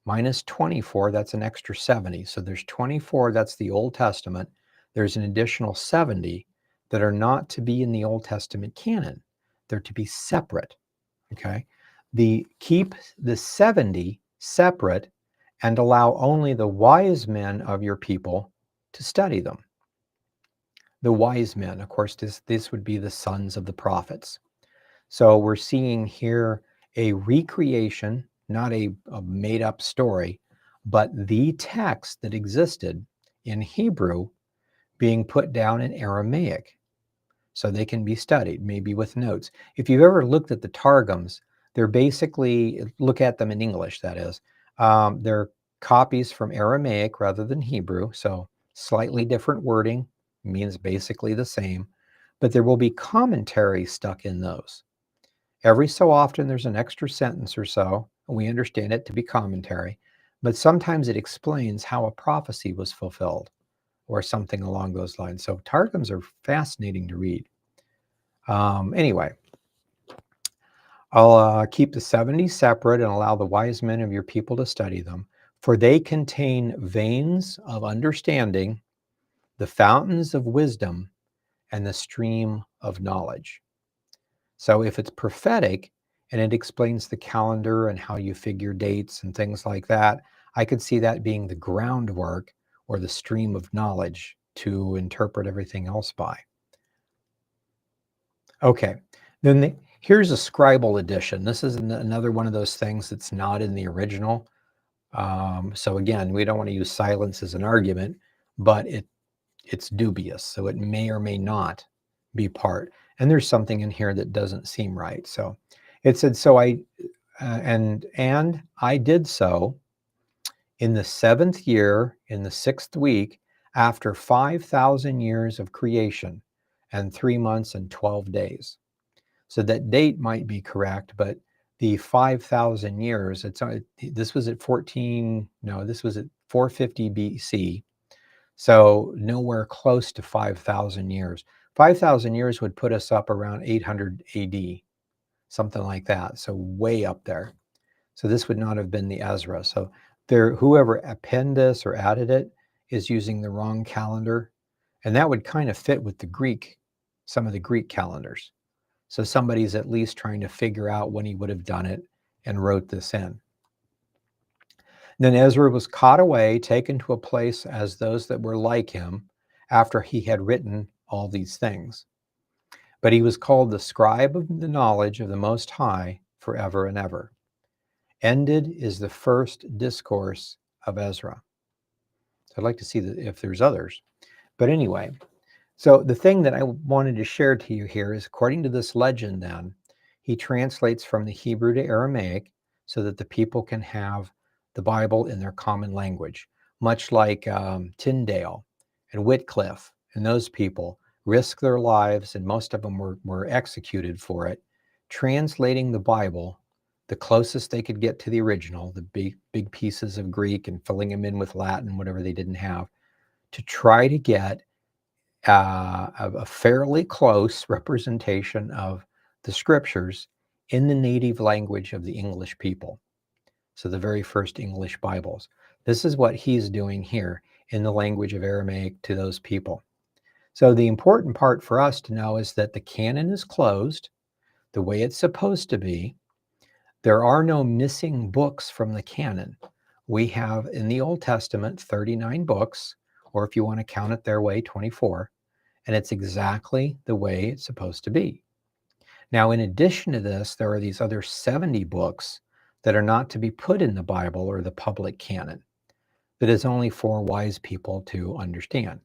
minus 24, that's an extra 70. So there's 24, that's the Old Testament. There's an additional 70 that are not to be in the Old Testament canon. They're to be separate, okay? Keep the 70 separate and allow only the wise men of your people to study them. The wise men, of course, this would be the sons of the prophets. So we're seeing here a recreation, not a made-up story, but the text that existed in Hebrew being put down in Aramaic so they can be studied, maybe with notes. If you've ever looked at the Targums, they're basically, look at them in English, that is. They're copies from Aramaic rather than Hebrew, so slightly different wording, means basically the same. but there will be commentary stuck in those. Every so often there's an extra sentence or so, and we understand it to be commentary, but sometimes it explains how a prophecy was fulfilled or something along those lines. So Targums are fascinating to read. Anyway, I'll keep the 70 separate and allow the wise men of your people to study them, for they contain veins of understanding, the fountains of wisdom, and the stream of knowledge. So if it's prophetic and it explains the calendar and how you figure dates and things like that, I could see that being the groundwork or the stream of knowledge to interpret everything else by. Okay, then here's a scribal edition. This is another one of those things that's not in the original. So again, we don't want to use silence as an argument, but it's dubious. So it may or may not be part. And there's something in here that doesn't seem right. So it said, so and I did so in the 7th year, in the 6th week, after 5,000 years of creation and 3 months and 12 days. So that date might be correct, but the 5,000 years, this was at 450 BC. So nowhere close to 5,000 years. 5,000 years would put us up around 800 AD, something like that. So way up there. So this would not have been the Ezra. So whoever appended this or added it is using the wrong calendar. And that would kind of fit with the Greek, some of the Greek calendars. So somebody's at least trying to figure out when he would have done it and wrote this in. Then Ezra was caught away, taken to a place as those that were like him, after he had written all these things. But he was called the scribe of the knowledge of the Most High forever and ever. Ended is the first discourse of Ezra. So I'd like to see if there's others. But anyway, so the thing that I wanted to share to you here is, according to this legend then, he translates from the Hebrew to Aramaic so that the people can have the Bible in their common language, much like Tyndale and Wycliffe and those people risked their lives, and most of them were executed for it, translating the Bible the closest they could get to the original, the big pieces of Greek, and filling them in with Latin, whatever they didn't have, to try to get a fairly close representation of the scriptures in the native language of the English people. So the very first English Bibles. This is what he's doing here in the language of Aramaic to those people. So the important part for us to know is that the canon is closed the way it's supposed to be. There are no missing books from the canon. We have in the Old Testament 39 books, or if you want to count it their way, 24. And it's exactly the way it's supposed to be. Now, in addition to this, there are these other 70 books that are not to be put in the Bible or the public canon, that is only for wise people to understand.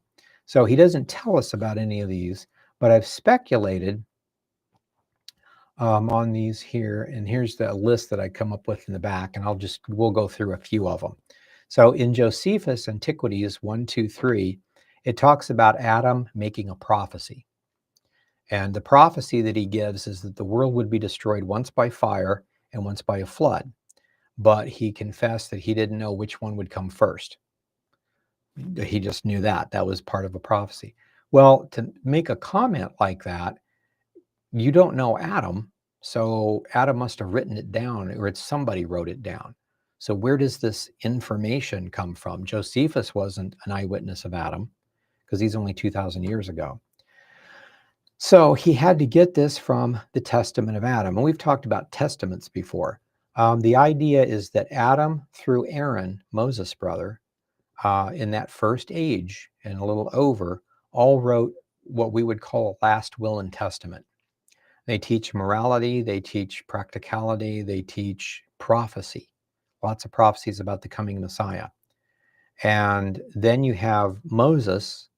So he doesn't tell us about any of these, but I've speculated on these here, and here's the list that I come up with in the back, and we'll go through a few of them. So in Josephus' Antiquities 1, 2, 3, it talks about Adam making a prophecy. And the prophecy that he gives is that the world would be destroyed once by fire and once by a flood. But he confessed that he didn't know which one would come first. He just knew that. That was part of a prophecy. Well, to make a comment like that, you don't know Adam, so Adam must have written it down, or somebody wrote it down. So where does this information come from? Josephus wasn't an eyewitness of Adam because he's only 2,000 years ago. So he had to get this from the Testament of Adam. And we've talked about testaments before. The idea is that Adam, through Aaron, Moses' brother, in that first age and a little over, all wrote what we would call a last will and testament. They teach morality, they teach practicality, they teach prophecy, lots of prophecies about the coming Messiah. And then you have Moses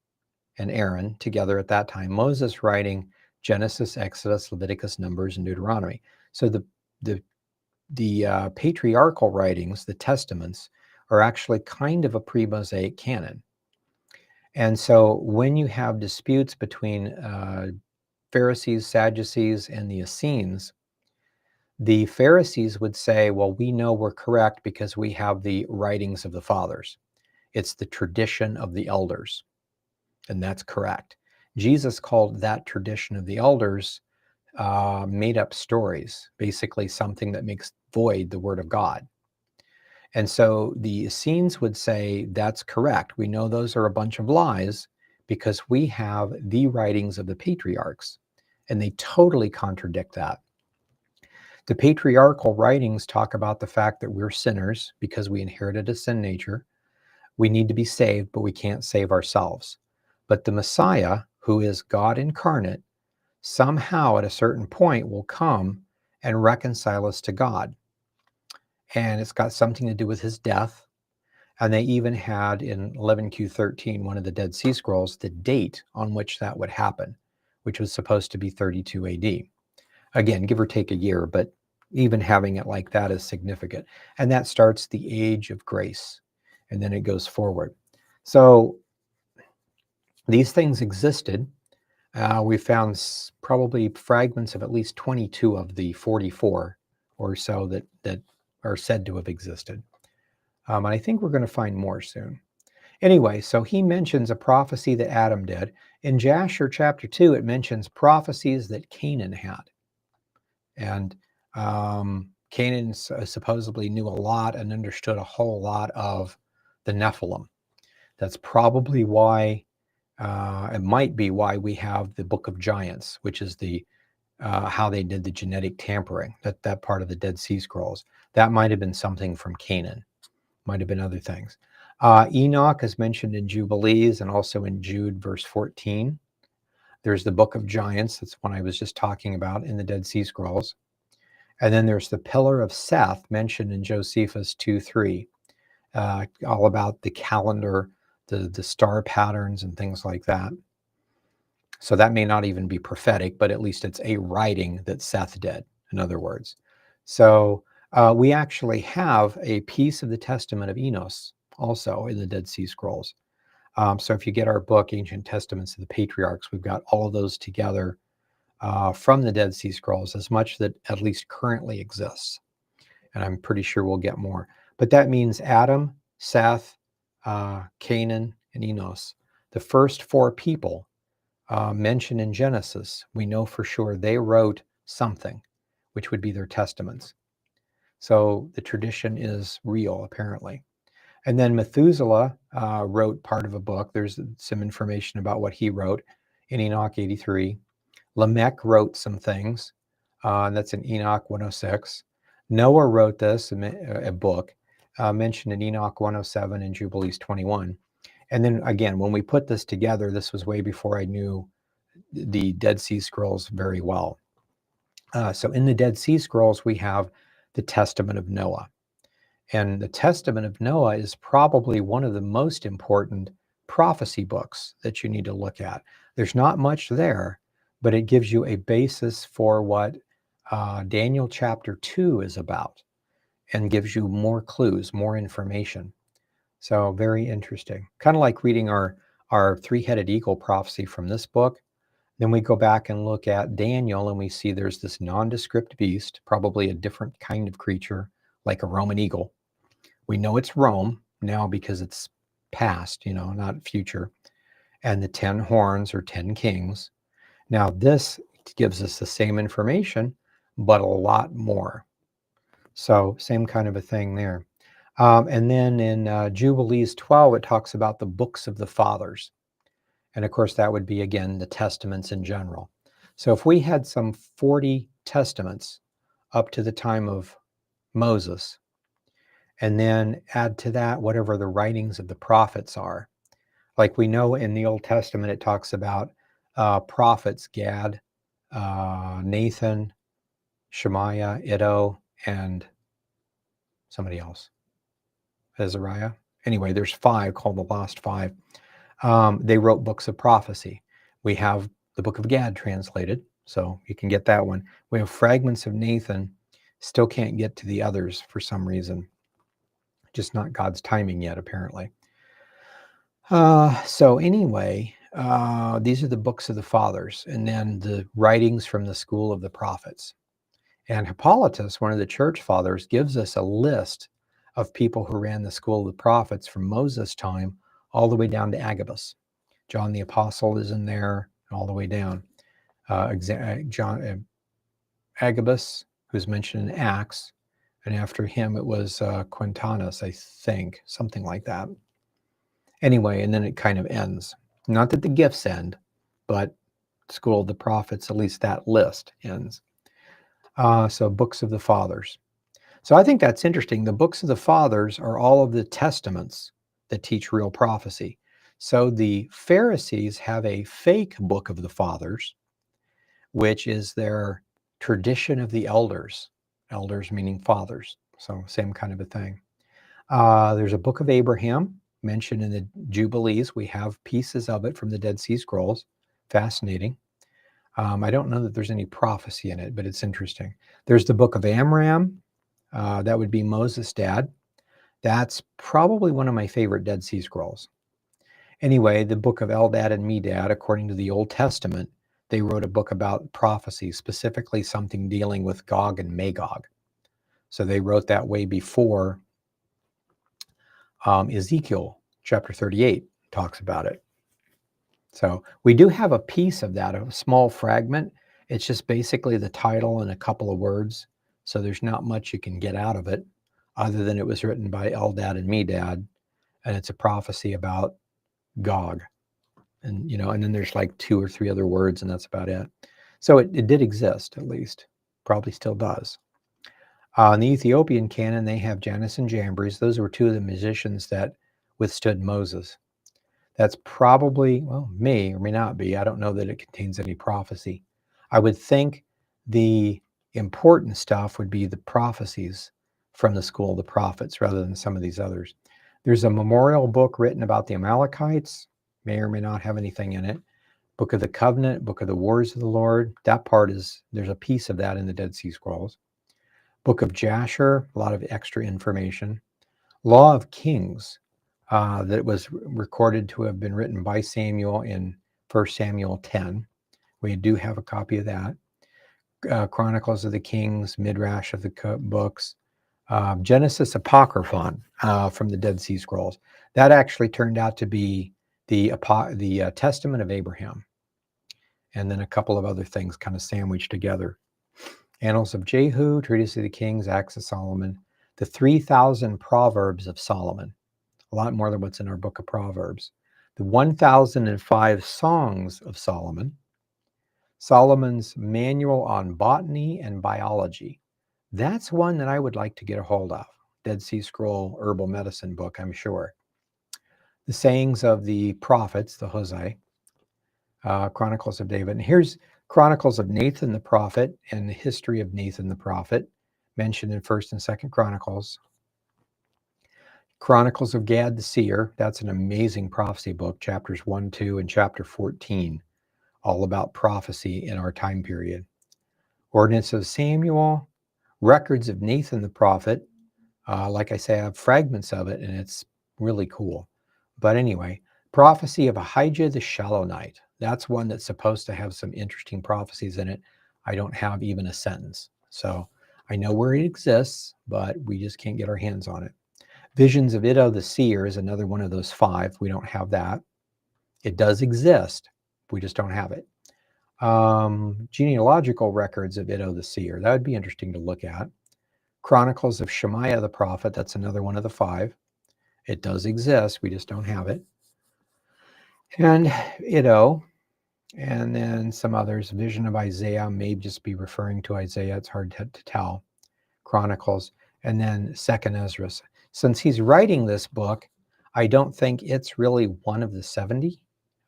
and Aaron together at that time. Moses writing Genesis, Exodus, Leviticus, Numbers, and Deuteronomy. So the patriarchal writings, the testaments, are actually kind of a pre-Mosaic canon. And so when you have disputes between Pharisees, Sadducees, and the Essenes, the Pharisees would say, well, we know we're correct because we have the writings of the fathers. It's the tradition of the elders, and that's correct. Jesus called that tradition of the elders made up stories, basically something that makes void the word of God. And so the Essenes would say, that's correct. We know those are a bunch of lies because we have the writings of the patriarchs, and they totally contradict that. The patriarchal writings talk about the fact that we're sinners because we inherited a sin nature. We need to be saved, but we can't save ourselves. But the Messiah, who is God incarnate, somehow at a certain point will come and reconcile us to God. And it's got something to do with his death. And they even had in 11Q13, one of the Dead Sea Scrolls, the date on which that would happen, which was supposed to be 32 AD. Again, give or take a year, but even having it like that is significant. And that starts the age of grace, and then it goes forward. So these things existed. We found probably fragments of at least 22 of the 44 or so that are said to have existed. And I think we're going to find more soon. Anyway, so he mentions a prophecy that Adam did. In Jasher chapter 2, it mentions prophecies that Canaan had. And Canaan supposedly knew a lot and understood a whole lot of the Nephilim. That's probably why, it might be why we have the Book of Giants, which is the how they did the genetic tampering, that part of the Dead Sea Scrolls. That might have been something from Canaan. Might have been other things. Enoch is mentioned in Jubilees and also in Jude verse 14. There's the Book of Giants. That's one I was just talking about in the Dead Sea Scrolls. And then there's the Pillar of Seth mentioned in Josephus 2:3, all about the calendar, the star patterns and things like that. So that may not even be prophetic, but at least it's a writing that Seth did, in other words. So we actually have a piece of the Testament of Enos also in the Dead Sea Scrolls. So if you get our book, Ancient Testaments of the Patriarchs, we've got all of those together from the Dead Sea Scrolls, as much that at least currently exists. And I'm pretty sure we'll get more. But that means Adam, Seth, Canaan, and Enos. The first four people mentioned in Genesis, we know for sure they wrote something, which would be their testaments. So the tradition is real, apparently. And then Methuselah wrote part of a book. There's some information about what he wrote in Enoch 83. Lamech wrote some things, and that's in Enoch 106. Noah wrote this, a book, mentioned in Enoch 107 and Jubilees 21. And then again, when we put this together, this was way before I knew the Dead Sea Scrolls very well. So in the Dead Sea Scrolls, we have the Testament of Noah. And the Testament of Noah is probably one of the most important prophecy books that you need to look at. There's not much there, but it gives you a basis for what Daniel chapter 2 is about and gives you more clues, more information. So very interesting. Kind of like reading our three-headed eagle prophecy from this book. Then we go back and look at Daniel and we see there's this nondescript beast, probably a different kind of creature, like a Roman eagle. We know it's Rome now because it's past, not future. And the 10 horns or 10 kings. Now this gives us the same information, but a lot more. So same kind of a thing there. And then in Jubilees 12, it talks about the books of the fathers. And of course, that would be, again, the testaments in general. So if we had some 40 testaments up to the time of Moses, and then add to that whatever the writings of the prophets are. Like we know in the Old Testament, it talks about prophets, Gad, Nathan, Shemaiah, Iddo, and somebody else, Azariah. Anyway, there's 5 called the Lost 5. They wrote books of prophecy. We have the book of Gad translated, so you can get that one. We have fragments of Nathan, still can't get to the others for some reason. Just not God's timing yet, apparently. So anyway, these are the books of the fathers, and then the writings from the school of the prophets. And Hippolytus, one of the church fathers, gives us a list of people who ran the school of the prophets from Moses' time all the way down to Agabus. John the Apostle is in there all the way down. Agabus, who's mentioned in Acts, and after him it was Quintanus, I think, something like that. Anyway, and then it kind of ends. Not that the gifts end, but School of the Prophets, at least that list ends. So books of the fathers. So I think that's interesting. The books of the fathers are all of the testaments that teach real prophecy. So the Pharisees have a fake book of the fathers, which is their tradition of the elders. Elders meaning fathers. So same kind of a thing. There's a book of Abraham mentioned in the Jubilees. We have pieces of it from the Dead Sea Scrolls. Fascinating. I don't know that there's any prophecy in it, but it's interesting. There's the book of Amram. That would be Moses' dad. That's probably one of my favorite Dead Sea Scrolls. Anyway, the book of Eldad and Medad, according to the Old Testament, they wrote a book about prophecy, specifically something dealing with Gog and Magog. So they wrote that way before Ezekiel chapter 38 talks about it. So we do have a piece of that, a small fragment. It's just basically the title and a couple of words. So there's not much you can get out of it other than it was written by Eldad and Medad, and it's a prophecy about Gog. And, and then there's like 2 or 3 other words, and that's about it. So it did exist, at least. Probably still does. In the Ethiopian canon, they have Janus and Jambres. Those were 2 of the musicians that withstood Moses. That's probably, well, may or may not be. I don't know that it contains any prophecy. I would think the important stuff would be the prophecies from the school of the prophets rather than some of these others. There's a memorial book written about the Amalekites, may or may not have anything in it. Book of the Covenant, Book of the Wars of the Lord. That part there's a piece of that in the Dead Sea Scrolls. Book of Jasher, a lot of extra information. Law of Kings, that was recorded to have been written by Samuel in 1 Samuel 10. We do have a copy of that. Chronicles of the Kings, Midrash of the books. Genesis Apocryphon from the Dead Sea Scrolls. That actually turned out to be the Testament of Abraham. And then a couple of other things kind of sandwiched together. Annals of Jehu, Treatise of the Kings, Acts of Solomon, the 3,000 Proverbs of Solomon, a lot more than what's in our book of Proverbs, the 1,005 Songs of Solomon, Solomon's Manual on Botany and Biology. That's one that I would like to get a hold of. Dead Sea Scroll herbal medicine book, I'm sure. The Sayings of the Prophets, the Hosea, Chronicles of David. And here's Chronicles of Nathan the prophet and the history of Nathan the prophet, mentioned in 1st and 2nd Chronicles. Chronicles of Gad the seer. That's an amazing prophecy book, chapters 1, 2, and chapter 14, all about prophecy in our time period. Ordinance of Samuel, records of Nathan the prophet. Like I say, I have fragments of it, and it's really cool. But anyway, prophecy of Ahijah the Shilonite. That's one that's supposed to have some interesting prophecies in it. I don't have even a sentence. So I know where it exists, but we just can't get our hands on it. Visions of Iddo the seer is another one of those 5. We don't have that. It does exist. We just don't have it. Genealogical records of Iddo the seer. That would be interesting to look at. Chronicles of Shemaiah the prophet. That's another one of the 5. It does exist. We just don't have it. And Iddo, and then some others. Vision of Isaiah may just be referring to Isaiah. It's hard to tell. Chronicles, and then 2nd Ezra. Since he's writing this book, I don't think it's really one of the 70,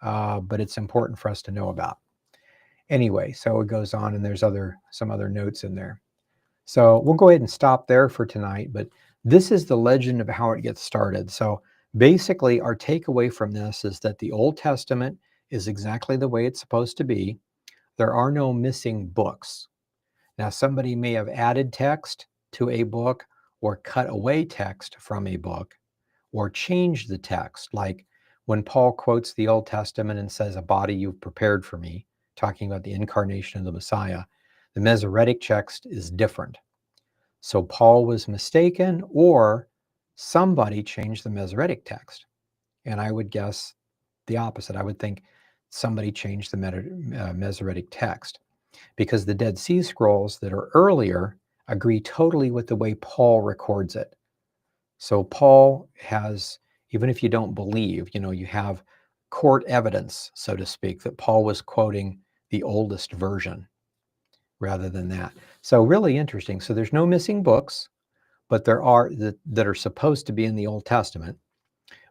but it's important for us to know about. Anyway, so it goes on, and there's some other notes in there. So we'll go ahead and stop there for tonight, but this is the legend of how it gets started. So basically, our takeaway from this is that the Old Testament is exactly the way it's supposed to be. There are no missing books. Now, somebody may have added text to a book or cut away text from a book or changed the text. Like When Paul quotes the Old Testament and says, "A body you've prepared for me," talking about the incarnation of the Messiah, the Masoretic text is different. So Paul was mistaken, or somebody changed the Masoretic text. And I would guess the opposite. I would think somebody changed the Masoretic text, because the Dead Sea Scrolls that are earlier agree totally with the way Paul records it. So Paul has, even if you don't believe, you have court evidence, so to speak, that Paul was quoting the oldest version rather than that. So really interesting. So there's no missing books, but there are that are supposed to be in the Old Testament.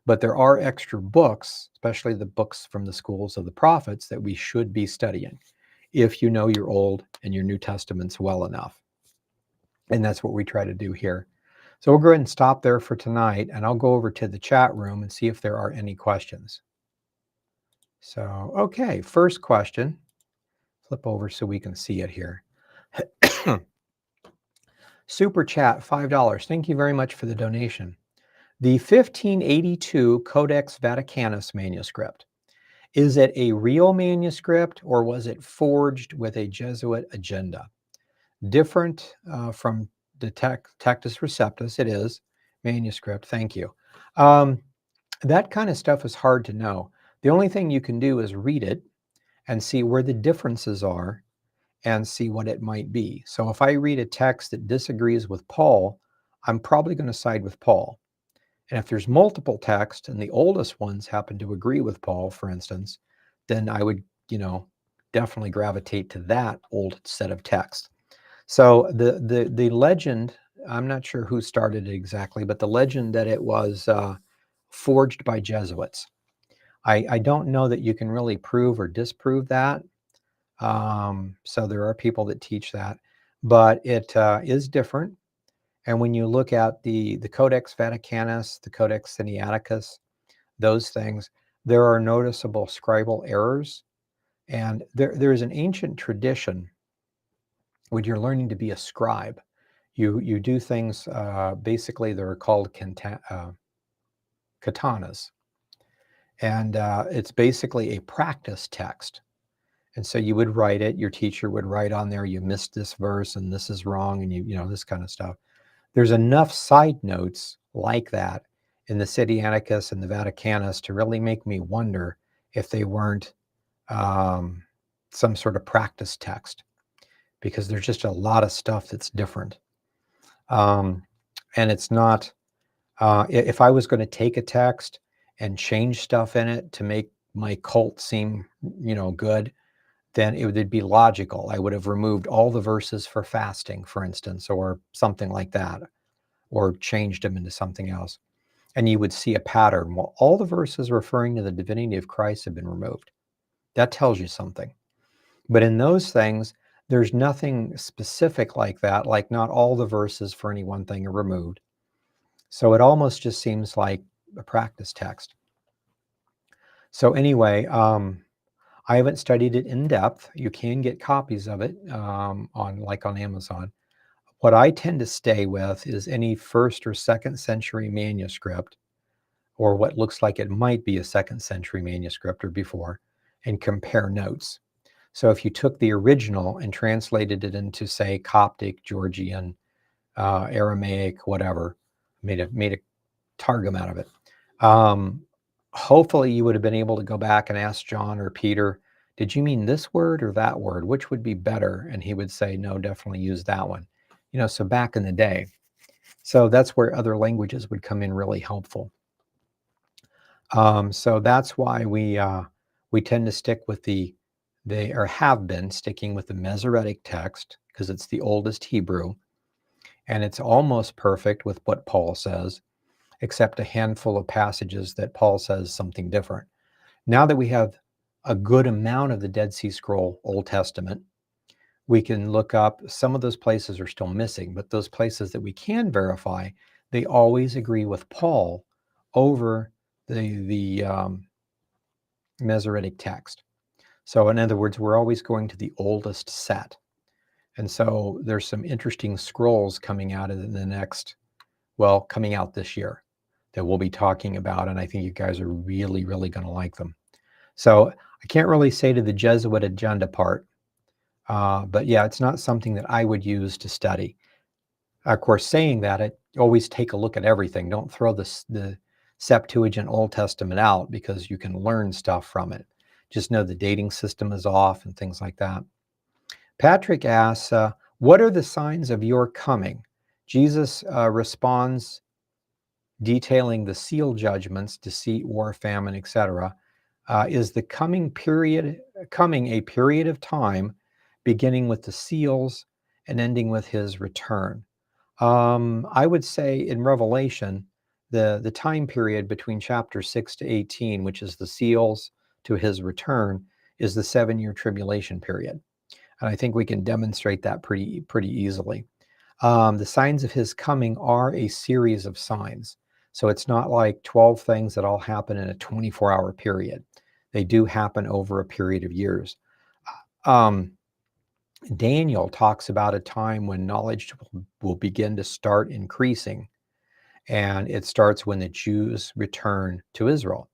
But there are extra books, especially the books from the schools of the prophets, that we should be studying if you know your Old and your New Testaments well enough. And that's what we try to do here. So we'll go ahead and stop there for tonight, and I'll go over to the chat room and see if there are any questions. So, okay, first question. Flip over so we can see it here. Super chat, $5. Thank you very much for the donation. The 1582 Codex Vaticanus manuscript, is it a real manuscript, or was it forged with a Jesuit agenda? Different from the Tectus Receptus. It is manuscript. Thank you. That kind of stuff is hard to know. The only thing you can do is read it and see where the differences are and see what it might be. So if I read a text that disagrees with Paul, I'm probably going to side with Paul. And if there's multiple texts and the oldest ones happen to agree with Paul, for instance, then I would, definitely gravitate to that old set of texts. So the legend, I'm not sure who started it exactly, but the legend that it was forged by Jesuits. I don't know that you can really prove or disprove that. So there are people that teach that, but it is different. And when you look at the Codex Vaticanus, the Codex Sinaiticus, those things, there are noticeable scribal errors. And there is an ancient tradition when you're learning to be a scribe. You do things, basically they're called katanas. And it's basically a practice text. And so you would write it, your teacher would write on there, you missed this verse and this is wrong, and this kind of stuff. There's enough side notes like that in the Sinaiticus and the Vaticanus to really make me wonder if they weren't some sort of practice text, because there's just a lot of stuff that's different. And it's not, if I was going to take a text and change stuff in it to make my cult seem, good, then it would be logical. I would have removed all the verses for fasting, for instance, or something like that, or changed them into something else. And you would see a pattern. Well, all the verses referring to the divinity of Christ have been removed. That tells you something. But in those things, there's nothing specific like that, like not all the verses for any one thing are removed. So it almost just seems like a practice text. So anyway, I haven't studied it in depth. You can get copies of it on Amazon. What I tend to stay with is any first or second century manuscript, or what looks like it might be a second century manuscript or before, and compare notes. So if you took the original and translated it into, say, Coptic, Georgian, Aramaic, whatever, made a Targum out of it, hopefully you would have been able to go back and ask John or Peter, did you mean this word or that word? Which would be better? And he would say, no, definitely use that one. So back in the day. So that's where other languages would come in really helpful. So that's why we tend to stick with or have been sticking with the Masoretic text, because it's the oldest Hebrew, and it's almost perfect with what Paul says, except a handful of passages that Paul says something different. Now that we have a good amount of the Dead Sea Scroll Old Testament, we can look up, some of those places are still missing, but those places that we can verify, they always agree with Paul over the Masoretic text. So in other words, we're always going to the oldest set. And so there's some interesting scrolls coming out in the next, coming out this year. that we'll be talking about, and I think you guys are really, really going to like them. So I can't really say to the Jesuit agenda part, but yeah, it's not something that I would use to study. Of course, saying that, always take a look at everything. Don't throw the Septuagint Old Testament out, because you can learn stuff from it. Just know the dating system is off and things like that. Patrick asks, what are the signs of your coming? Jesus responds, detailing the seal judgments, deceit, war, famine, etc. Is the coming a period of time beginning with the seals and ending with his return? I would say in Revelation, the time period between chapter 6 to 18, which is the seals to his return, is the 7-year tribulation period. And I think we can demonstrate that pretty easily. The signs of his coming are a series of signs. So it's not like 12 things that all happen in a 24-hour period. They do happen over a period of years. Daniel talks about a time when knowledge will begin to start increasing, and it starts when the Jews return to Israel.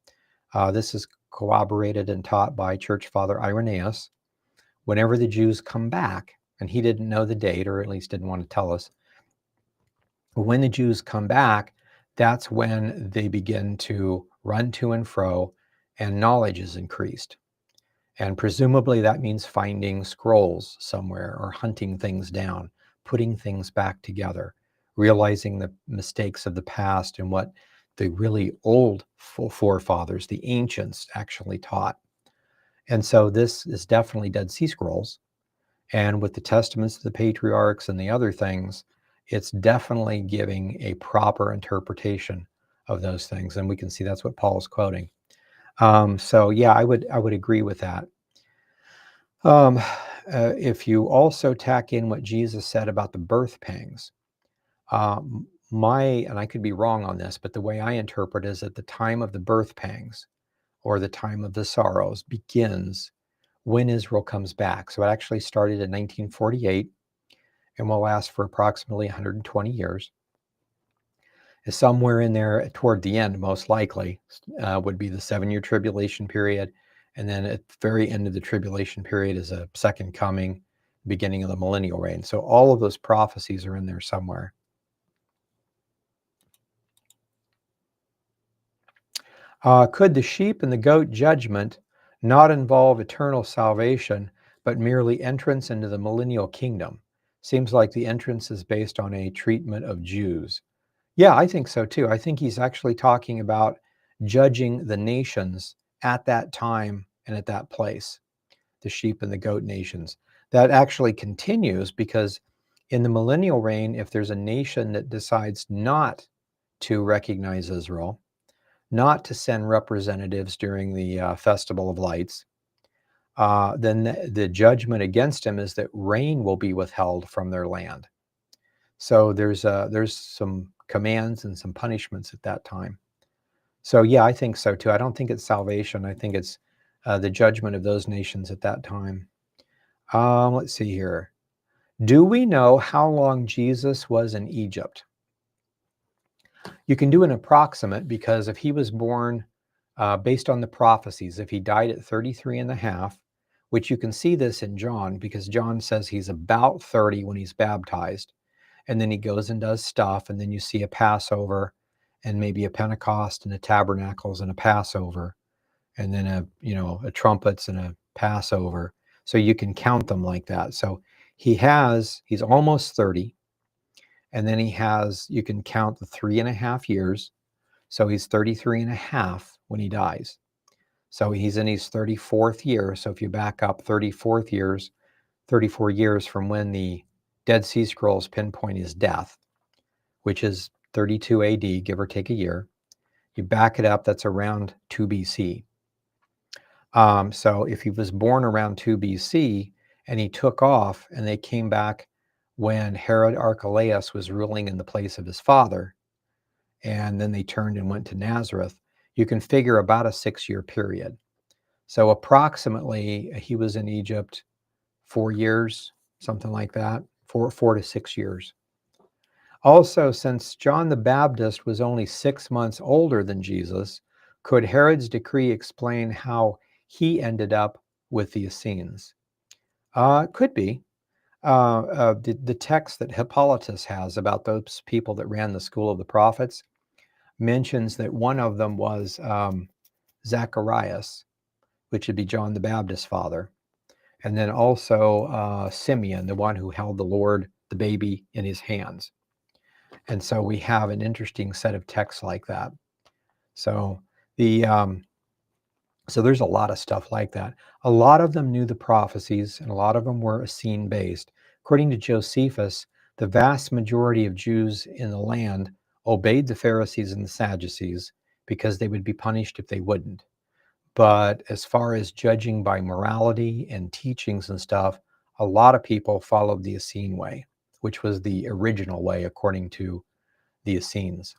This is corroborated and taught by Church Father Irenaeus. Whenever the Jews come back, and he didn't know the date, or at least didn't want to tell us, when the Jews come back, that's when they begin to run to and fro, and knowledge is increased. And presumably that means finding scrolls somewhere, or hunting things down, putting things back together, realizing the mistakes of the past and what the really old forefathers, the ancients, actually taught. And so this is definitely Dead Sea Scrolls. And with the testaments of the patriarchs and the other things, it's definitely giving a proper interpretation of those things. And we can see that's what Paul is quoting. So yeah, I would agree with that. If you also tack in what Jesus said about the birth pangs, and I could be wrong on this, but the way I interpret is that the time of the birth pangs, or the time of the sorrows, begins when Israel comes back. So it actually started in 1948 and will last for approximately 120 years. Somewhere in there toward the end, most likely, would be the 7-year tribulation period. And then at the very end of the tribulation period is a second coming, beginning of the millennial reign. So all of those prophecies are in there somewhere. Could the sheep and the goat judgment not involve eternal salvation, but merely entrance into the millennial kingdom? Seems like the entrance is based on a treatment of Jews. Yeah, I think so too. I think he's actually talking about judging the nations at that time and at that place, the sheep and the goat nations. That actually continues, because in the millennial reign, if there's a nation that decides not to recognize Israel, not to send representatives during the Festival of Lights, then the judgment against him is that rain will be withheld from their land. So there's some commands and some punishments at that time. So yeah, I think so too. I don't think it's salvation. I think it's the judgment of those nations at that time. Let's see here. Do we know how long Jesus was in Egypt? You can do an approximate, because if he was born based on the prophecies, if he died at 33 and a half, which you can see this in John, because John says he's about 30 when he's baptized, and then he goes and does stuff, and then you see a Passover, and maybe a Pentecost, and a Tabernacles, and a Passover, and then a trumpets and a Passover. So you can count them like that. So he's almost 30, and then you can count the 3.5 years. So he's 33 and a half when he dies. So he's in his 34th year. So if you back up 34 years from when the Dead Sea Scrolls pinpoint his death, which is 32 AD, give or take a year, you back it up, that's around 2 BC. So if he was born around 2 BC and he took off and they came back when Herod Archelaus was ruling in the place of his father, and then they turned and went to Nazareth, you can figure about a 6-year period. So approximately he was in Egypt 4 years, something like that, 4 to 6 years. Also, since John the Baptist was only 6 months older than Jesus, could Herod's decree explain how he ended up with the Essenes? Could be. The text that Hippolytus has about those people that ran the school of the prophets mentions that one of them was Zacharias, which would be John the Baptist's father, and then also Simeon, the one who held the Lord, the baby, in his hands. And so we have an interesting set of texts like that. So the so there's a lot of stuff like that. A lot of them knew the prophecies, and a lot of them were Essene based. According to Josephus, the vast majority of Jews in the land obeyed the Pharisees and the Sadducees because they would be punished if they wouldn't. But as far as judging by morality and teachings and stuff, a lot of people followed the Essene way, which was the original way according to the Essenes.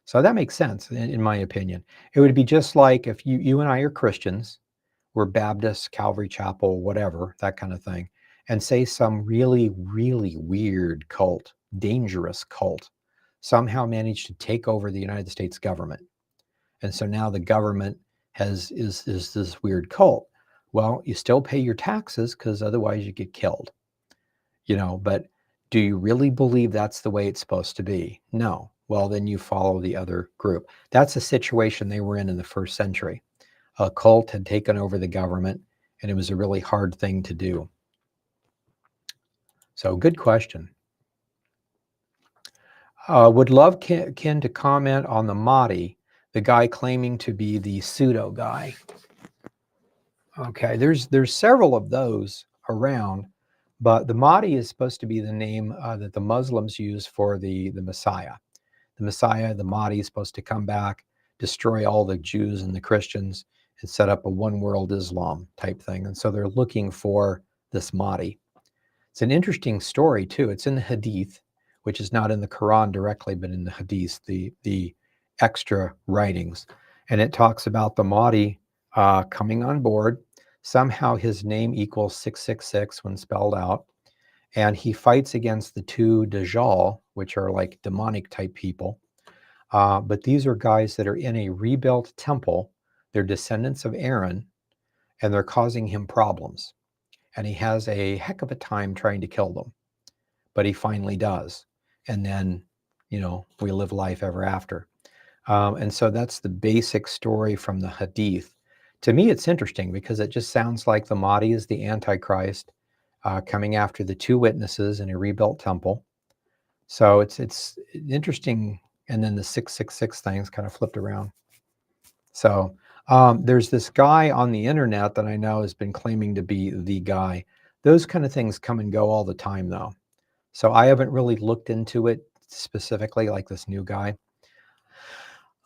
So that makes sense, in my opinion. It would be just like if you and I are Christians, we're Baptists, Calvary Chapel, whatever, that kind of thing, and say some really, really weird cult, dangerous cult, somehow managed to take over the United States government. And so now the government is this weird cult. Well, you still pay your taxes because otherwise you get killed. But do you really believe that's the way it's supposed to be? No. Well, then you follow the other group. That's the situation they were in the first century. A cult had taken over the government, and it was a really hard thing to do. So good question. Would love Ken to comment on the Mahdi, the guy claiming to be the pseudo guy. Okay, there's several of those around, but the Mahdi is supposed to be the name that the Muslims use for the Messiah. The Messiah, the Mahdi, is supposed to come back, destroy all the Jews and the Christians, and set up a one world Islam type thing. And so they're looking for this Mahdi. It's an interesting story too. It's in the Hadith, which is not in the Quran directly, but in the Hadith, the extra writings. And it talks about the Mahdi coming on board. Somehow his name equals 666 when spelled out. And he fights against the two Dajjal, which are like demonic type people. But these are guys that are in a rebuilt temple. They're descendants of Aaron, and they're causing him problems. And he has a heck of a time trying to kill them. But he finally does. And then, we live life ever after. And so that's the basic story from the Hadith. To me, it's interesting because it just sounds like the Mahdi is the Antichrist coming after the two witnesses in a rebuilt temple. So it's interesting. And then the 666 thing's kind of flipped around. So there's this guy on the internet that I know has been claiming to be the guy. Those kind of things come and go all the time, though. So I haven't really looked into it specifically, like this new guy.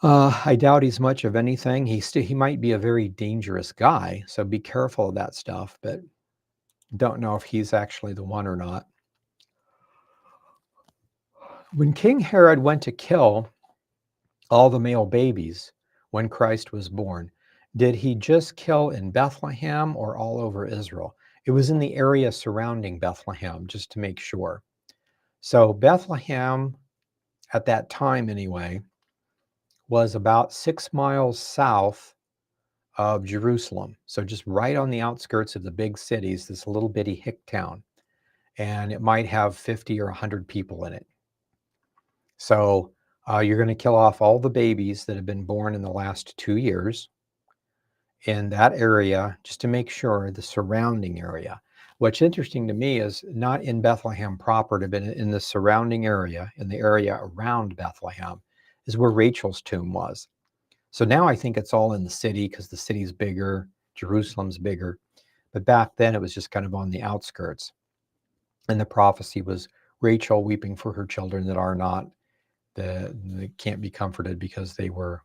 I doubt he's much of anything. He might be a very dangerous guy, so be careful of that stuff, but don't know if he's actually the one or not. When King Herod went to kill all the male babies when Christ was born, did he just kill in Bethlehem or all over Israel? It was in the area surrounding Bethlehem, just to make sure. So Bethlehem, at that time anyway, was about 6 miles south of Jerusalem. So just right on the outskirts of the big cities, this little bitty hick town. And it might have 50 or 100 people in it. So you're going to kill off all the babies that have been born in the last 2 years in that area, just to make sure, the surrounding area. What's interesting to me is not in Bethlehem proper, but in the surrounding area, in the area around Bethlehem, is where Rachel's tomb was. So now I think it's all in the city because the city's bigger, Jerusalem's bigger. But back then it was just kind of on the outskirts. And the prophecy was Rachel weeping for her children that are not, they can't be comforted because they were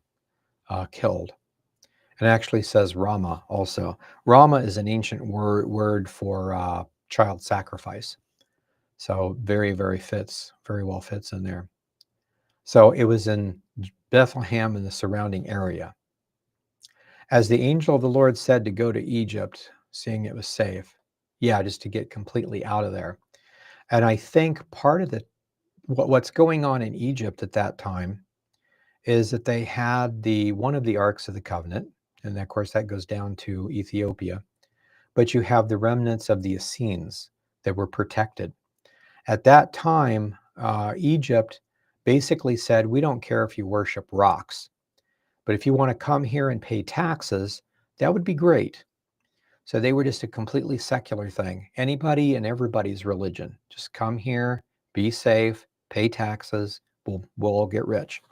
killed. And it actually says Rama also. Rama is an ancient word for child sacrifice. So very, very well fits in there. So it was in Bethlehem and the surrounding area. As the angel of the Lord said to go to Egypt, seeing it was safe. Yeah, just to get completely out of there. And I think part of the what's going on in Egypt at that time is that they had one of the Arks of the Covenant, and of course that goes down to Ethiopia, but you have the remnants of the Essenes that were protected. At that time, Egypt basically said, we don't care if you worship rocks, but if you want to come here and pay taxes, that would be great. So they were just a completely secular thing. Anybody and everybody's religion. Just come here, be safe, pay taxes, we'll all get rich.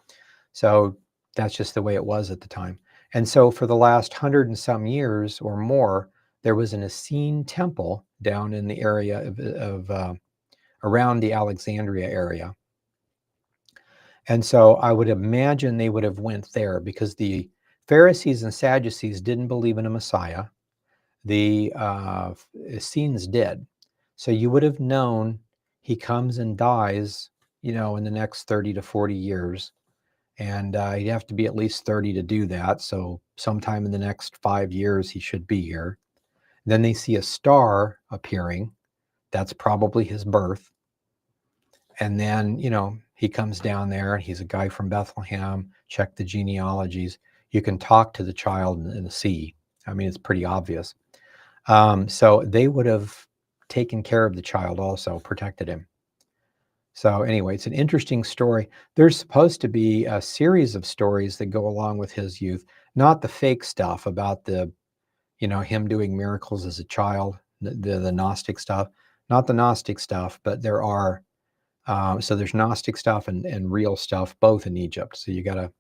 So that's just the way it was at the time. And so for the last 100 and some years or more, there was an Essene temple down in the area of around the Alexandria area. And so I would imagine they would have went there because the Pharisees and Sadducees didn't believe in a Messiah. The Essenes did. So you would have known he comes and dies, in the next 30 to 40 years. And he'd have to be at least 30 to do that. So sometime in the next 5 years, he should be here. Then they see a star appearing. That's probably his birth. And then, he comes down there. He's a guy from Bethlehem. Check the genealogies. You can talk to the child in the sea. I mean, it's pretty obvious. So they would have taken care of the child also, protected him. So anyway, it's an interesting story. There's supposed to be a series of stories that go along with his youth, not the fake stuff about him doing miracles as a child, the Gnostic stuff, not the Gnostic stuff, but there are, so there's Gnostic stuff and real stuff, both in Egypt. So you got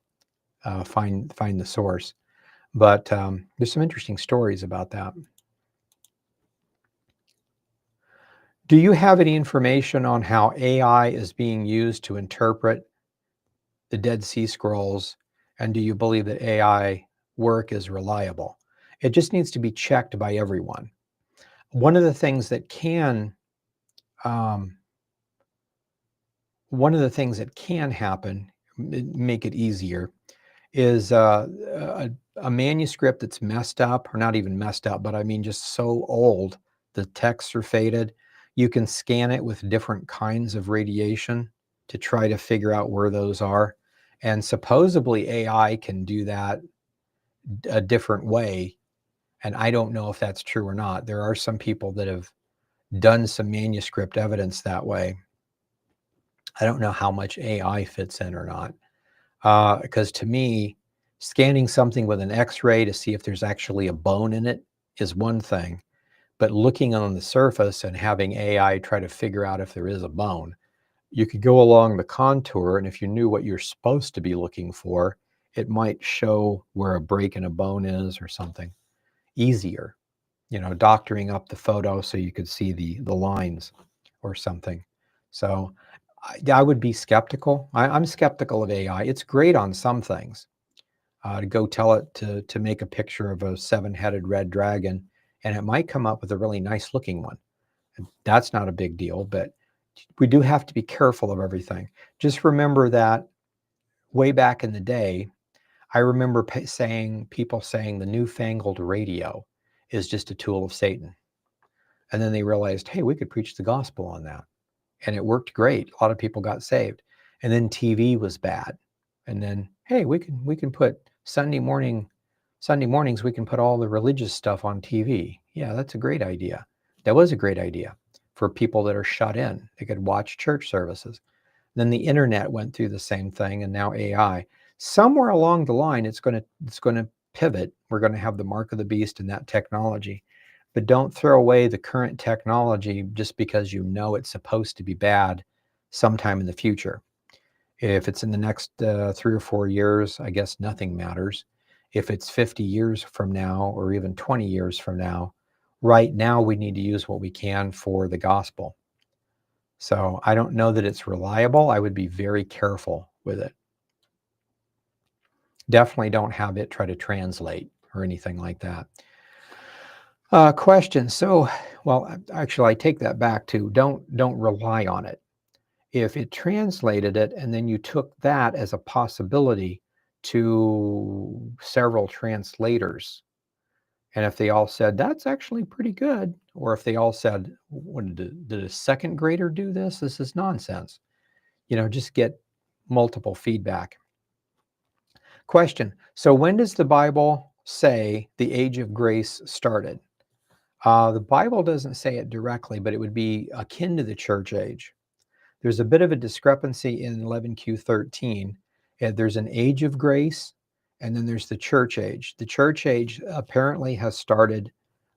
to find the source. But there's some interesting stories about that. Do you have any information on how AI is being used to interpret the Dead Sea Scrolls? And do you believe that AI work is reliable? It just needs to be checked by everyone. One of the things that can happen, make it easier, is a manuscript that's messed up, or not even messed up, but I mean just so old, the texts are faded. You can scan it with different kinds of radiation to try to figure out where those are. And supposedly AI can do that a different way. And I don't know if that's true or not. There are some people that have done some manuscript evidence that way. I don't know how much AI fits in or not. Because to me, scanning something with an X-ray to see if there's actually a bone in it is one thing. But looking on the surface and having AI try to figure out if there is a bone, you could go along the contour, and if you knew what you're supposed to be looking for, it might show where a break in a bone is or something easier, doctoring up the photo so you could see the lines or something. So I would be skeptical. I'm skeptical of AI. It's great on some things. To go tell it to make a picture of a 7-headed red dragon, and it might come up with a really nice looking one. That's not a big deal, but we do have to be careful of everything. Just remember that way back in the day, I remember people saying the newfangled radio is just a tool of Satan. And then they realized, hey, we could preach the gospel on that. And it worked great. A lot of people got saved. And then TV was bad. And then, hey, we can put Sunday mornings, we can put all the religious stuff on TV. Yeah, that's a great idea. That was a great idea for people that are shut in. They could watch church services. Then the internet went through the same thing, and now AI. Somewhere along the line, it's going to pivot. We're going to have the mark of the beast in that technology. But don't throw away the current technology just because you know it's supposed to be bad sometime in the future. If it's in the next 3 or 4 years, I guess nothing matters. If it's 50 years from now or even 20 years from now, right now we need to use what we can for the gospel. So I don't know that it's reliable. I would be very careful with it. Definitely don't have it try to translate or anything like that. Question. So, well, actually, I take that back to don't rely on it. If it translated it and then you took that as a possibility to several translators, and if they all said that's actually pretty good, or if they all said, "What did a second grader do this? This is nonsense." just get multiple feedback. Question. So when does the Bible say the age of grace started? The Bible doesn't say it directly, but it would be akin to the church age. There's a bit of a discrepancy in 11Q13. There's an age of grace, and then there's the church age. The church age apparently has started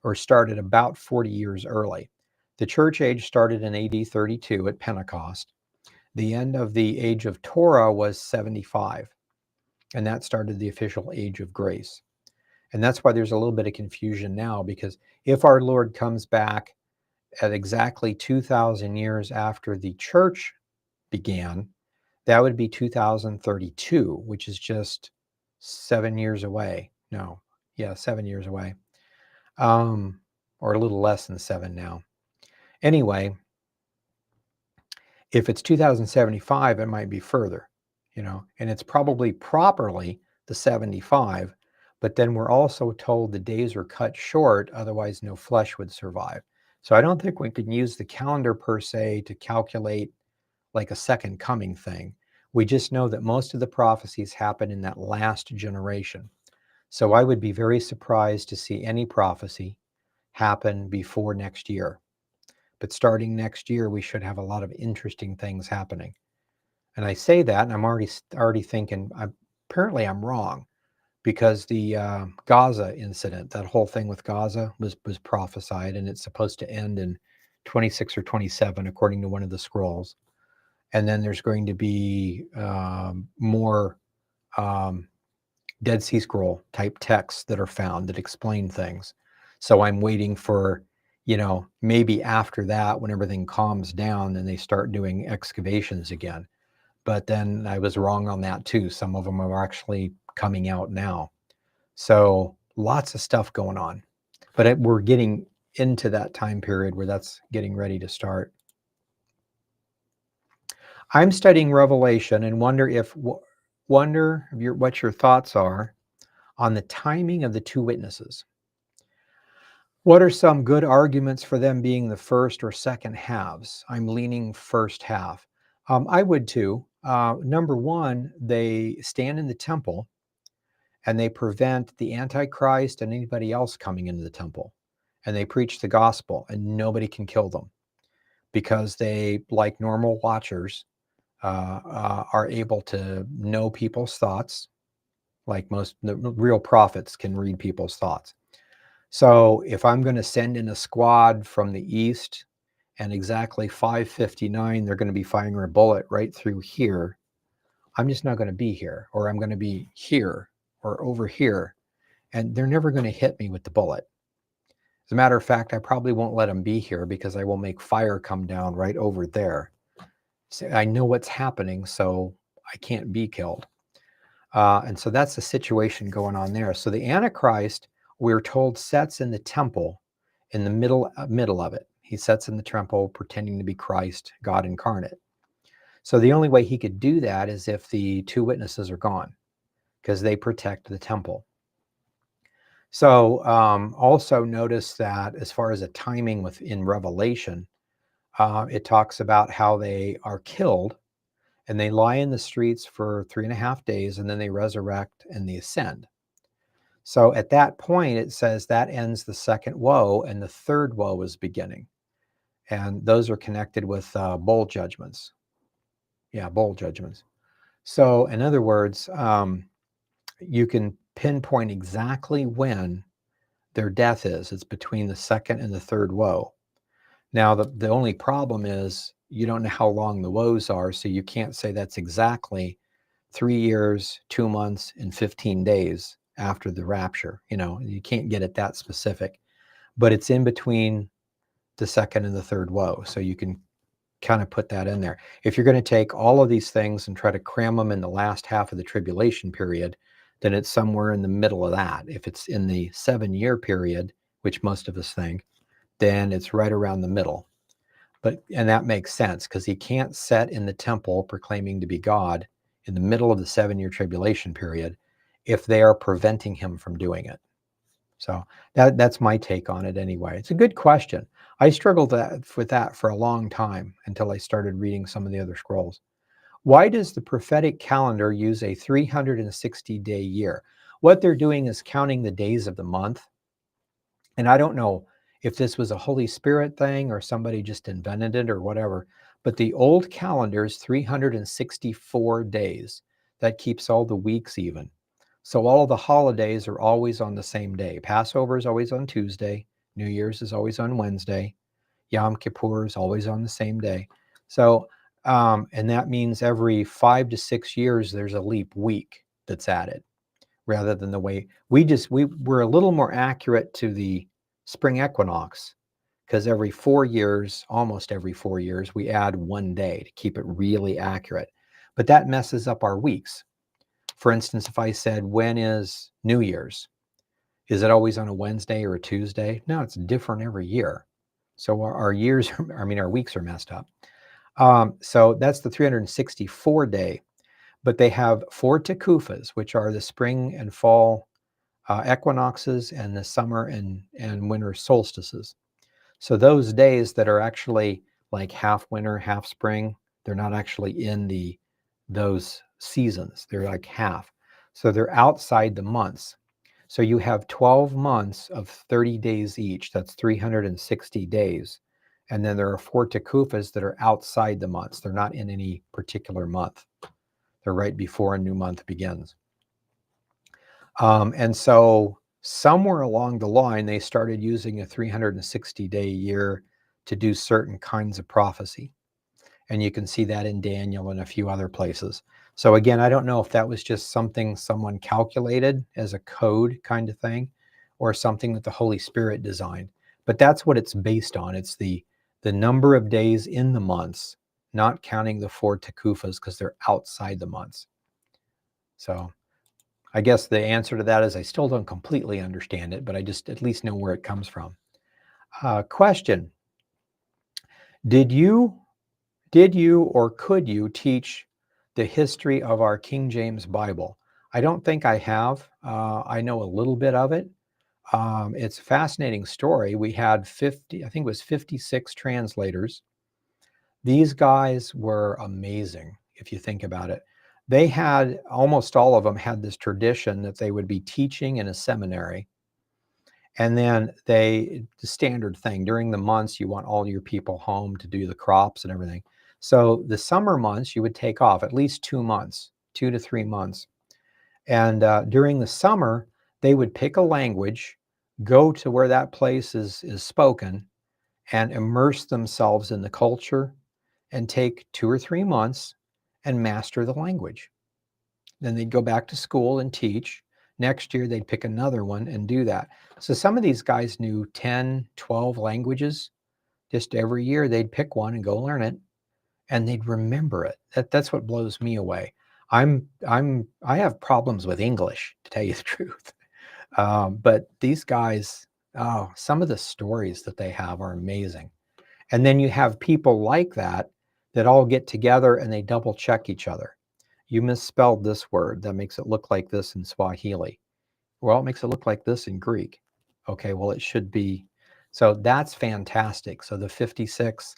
about 40 years early. The church age started in AD 32 at Pentecost. The end of the age of Torah was 75, and that started the official age of grace. And that's why there's a little bit of confusion now, because if our Lord comes back at exactly 2,000 years after the church began, that would be 2032, which is just 7 years away. No, yeah, 7 years away, or a little less than 7 now. Anyway, if it's 2075, it might be further, and it's probably properly the 75, but then we're also told the days are cut short, otherwise no flesh would survive. So I don't think we can use the calendar per se to calculate like a second coming thing. We just know that most of the prophecies happen in that last generation. So I would be very surprised to see any prophecy happen before next year. But starting next year, we should have a lot of interesting things happening. And I say that, and I'm already thinking, apparently I'm wrong, because the Gaza incident, that whole thing with Gaza was prophesied, and it's supposed to end in 26 or 27, according to one of the scrolls. And then there's going to be more Dead Sea Scroll type texts that are found that explain things. So I'm waiting for, maybe after that, when everything calms down, then they start doing excavations again. But then I was wrong on that too. Some of them are actually coming out now. So lots of stuff going on. But we're getting into that time period where that's getting ready to start. I'm studying Revelation and wonder what your thoughts are on the timing of the two witnesses. What are some good arguments for them being the first or second halves? I'm leaning first half. I would too. Number one, they stand in the temple and they prevent the Antichrist and anybody else coming into the temple. And they preach the gospel and nobody can kill them because they, like normal watchers, are able to know people's thoughts, like most the real prophets can read people's thoughts. So if I'm going to send in a squad from the east and exactly 5:59, they're going to be firing a bullet right through here, I'm just not going to be here, or I'm going to be here or over here, and they're never going to hit me with the bullet. As a matter of fact, I probably won't let them be here because I will make fire come down right over there. So I know what's happening, so I can't be killed. And so that's the situation going on there. So the Antichrist, we're told, sets in the temple in the middle of it. He sets in the temple pretending to be Christ, God incarnate. So the only way he could do that is if the two witnesses are gone, because they protect the temple. So also notice that as far as a timing in Revelation, it talks about how they are killed and they lie in the streets for 3.5 days, and then they resurrect and they ascend. So at that point, it says that ends the second woe, and the third woe is beginning. And those are connected with bowl judgments. Yeah, bowl judgments. So in other words, you can pinpoint exactly when their death is. It's between the second and the third woe. Now, the only problem is you don't know how long the woes are, so you can't say that's exactly 3 years, 2 months, and 15 days after the rapture. You can't get it that specific, but it's in between the second and the third woe, so you can kind of put that in there. If you're going to take all of these things and try to cram them in the last half of the tribulation period, then it's somewhere in the middle of that. If it's in the 7-year period, which most of us think, then it's right around the middle. And that makes sense because he can't set in the temple proclaiming to be God in the middle of the 7-year tribulation period if they are preventing him from doing it. So that's my take on it anyway. It's a good question. I struggled with that for a long time until I started reading some of the other scrolls. Why does the prophetic calendar use a 360-day year? What they're doing is counting the days of the month. And I don't know if this was a Holy Spirit thing or somebody just invented it or whatever, but the old calendar is 364 days. That keeps all the weeks even. So all of the holidays are always on the same day. Passover is always on Tuesday. New Year's is always on Wednesday. Yom Kippur is always on the same day. So, and that means every 5 to 6 years, there's a leap week that's added, rather than the way we're a little more accurate to the spring equinox, because every 4 years, almost every 4 years, we add 1 day to keep it really accurate. But that messes up our weeks. For instance, if I said, when is New Year's? Is it always on a Wednesday or a Tuesday? No, it's different every year. So our years, our weeks are messed up. So that's the 364 day. But they have 4 tekufas, which are the spring and fall equinoxes and the summer and winter solstices. So those days that are actually like half winter, half spring, they're not actually in those seasons. They're like half. So they're outside the months. So you have 12 months of 30 days each. That's 360 days. And then there are 4 tekufas that are outside the months. They're not in any particular month. They're right before a new month begins. And so somewhere along the line, they started using a 360-day year to do certain kinds of prophecy. And you can see that in Daniel and a few other places. So again, I don't know if that was just something someone calculated as a code kind of thing, or something that the Holy Spirit designed. But that's what it's based on. It's the number of days in the months, not counting the 4 tekufas because they're outside the months. So I guess the answer to that is I still don't completely understand it, but I just at least know where it comes from. Question: Did you or could you teach the history of our King James Bible? I don't think I have. I know a little bit of it. It's a fascinating story. We had 50, I think it was 56 translators. These guys were amazing, if you think about it. They had, almost all of them had this tradition that they would be teaching in a seminary. And then the standard thing, during the months, you want all your people home to do the crops and everything. So the summer months, you would take off at least 2 months, 2 to 3 months. And during the summer, they would pick a language, go to where that place is spoken, and immerse themselves in the culture and take 2 or 3 months and master the language. Then they'd go back to school and teach. Next year, they'd pick another one and do that. So some of these guys knew 10, 12 languages. Just every year, they'd pick one and go learn it, and they'd remember it. That's what blows me away. I have problems with English, to tell you the truth. But these guys, oh, some of the stories that they have are amazing. And then you have people like that all get together and they double check each other. You misspelled this word. That makes it look like this in Swahili. Well, it makes it look like this in Greek. Okay, well, it should be. So that's fantastic. So the 56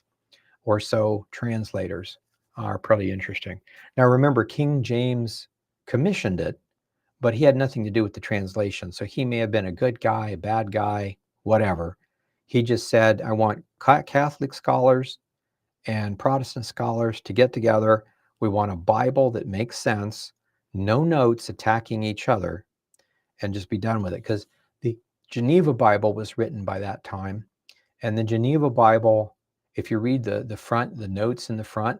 or so translators are pretty interesting. Now, remember, King James commissioned it, but he had nothing to do with the translation. So he may have been a good guy, a bad guy, whatever. He just said, I want Catholic scholars and Protestant scholars to get together. We want a Bible that makes sense, no notes attacking each other, and just be done with it. Because the Geneva Bible was written by that time. And the Geneva Bible, if you read the front, the notes in the front,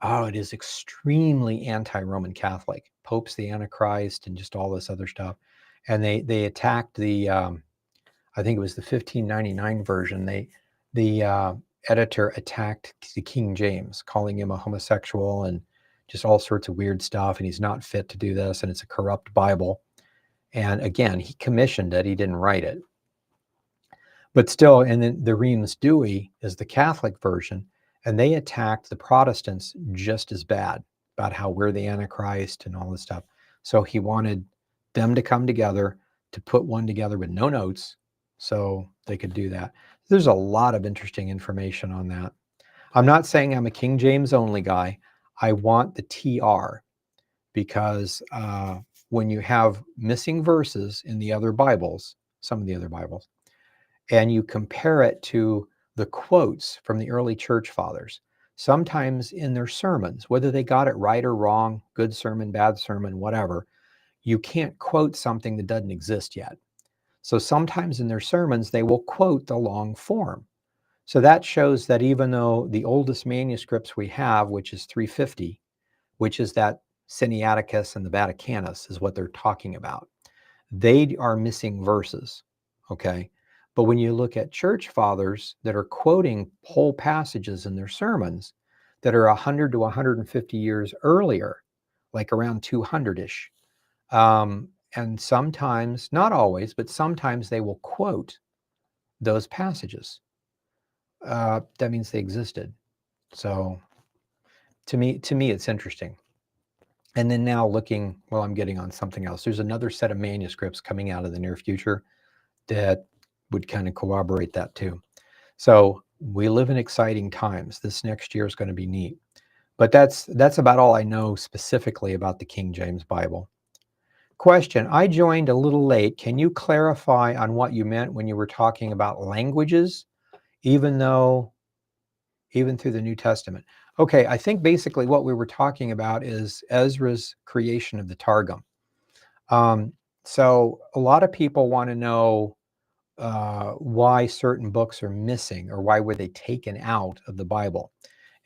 oh, it is extremely anti-Roman Catholic. Pope's the Antichrist and just all this other stuff. And they attacked the, I think it was the 1599 version. The editor attacked the King James, calling him a homosexual and just all sorts of weird stuff. And he's not fit to do this. And it's a corrupt Bible. And again, he commissioned it. He didn't write it. But still, and then the Reims Dewey is the Catholic version. And they attacked the Protestants just as bad about how we're the Antichrist and all this stuff. So he wanted them to come together to put one together with no notes so they could do that. There's a lot of interesting information on that. I'm not saying I'm a King James only guy. I want the TR because when you have missing verses in the other Bibles, some of the other Bibles, and you compare it to the quotes from the early church fathers, sometimes in their sermons, whether they got it right or wrong, good sermon, bad sermon, whatever, you can't quote something that doesn't exist yet. So sometimes in their sermons, they will quote the long form. So that shows that even though the oldest manuscripts we have, which is 350, which is that Sinaiticus and the Vaticanus is what they're talking about, they are missing verses, okay? But when you look at church fathers that are quoting whole passages in their sermons that are 100 to 150 years earlier, like around 200-ish, and sometimes, not always, but sometimes they will quote those passages. That means they existed. So to me, it's interesting. And then now looking, well, I'm getting on something else. There's another set of manuscripts coming out of the near future that would kind of corroborate that too. So we live in exciting times. This next year is going to be neat. But that's about all I know specifically about the King James Bible. Question, I joined a little late. Can you clarify on what you meant when you were talking about languages, even through the New Testament? Okay, I think basically what we were talking about is Ezra's creation of the Targum. So a lot of people want to know why certain books are missing or why were they taken out of the Bible.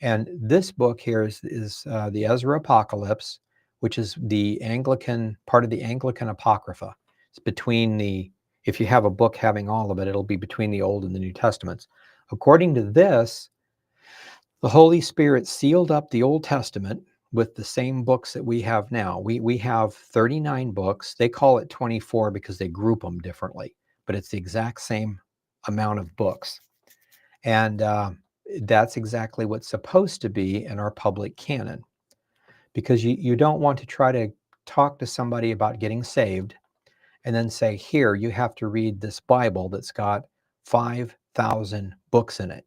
And this book here is the Ezra Apocalypse, which is the Anglican, part of the Anglican Apocrypha. It's between if you have a book having all of it, it'll be between the Old and the New Testaments. According to this, the Holy Spirit sealed up the Old Testament with the same books that we have now. We have 39 books. They call it 24 because they group them differently, but it's the exact same amount of books. And that's exactly what's supposed to be in our public canon, because you don't want to try to talk to somebody about getting saved and then say, here, you have to read this Bible that's got 5,000 books in it.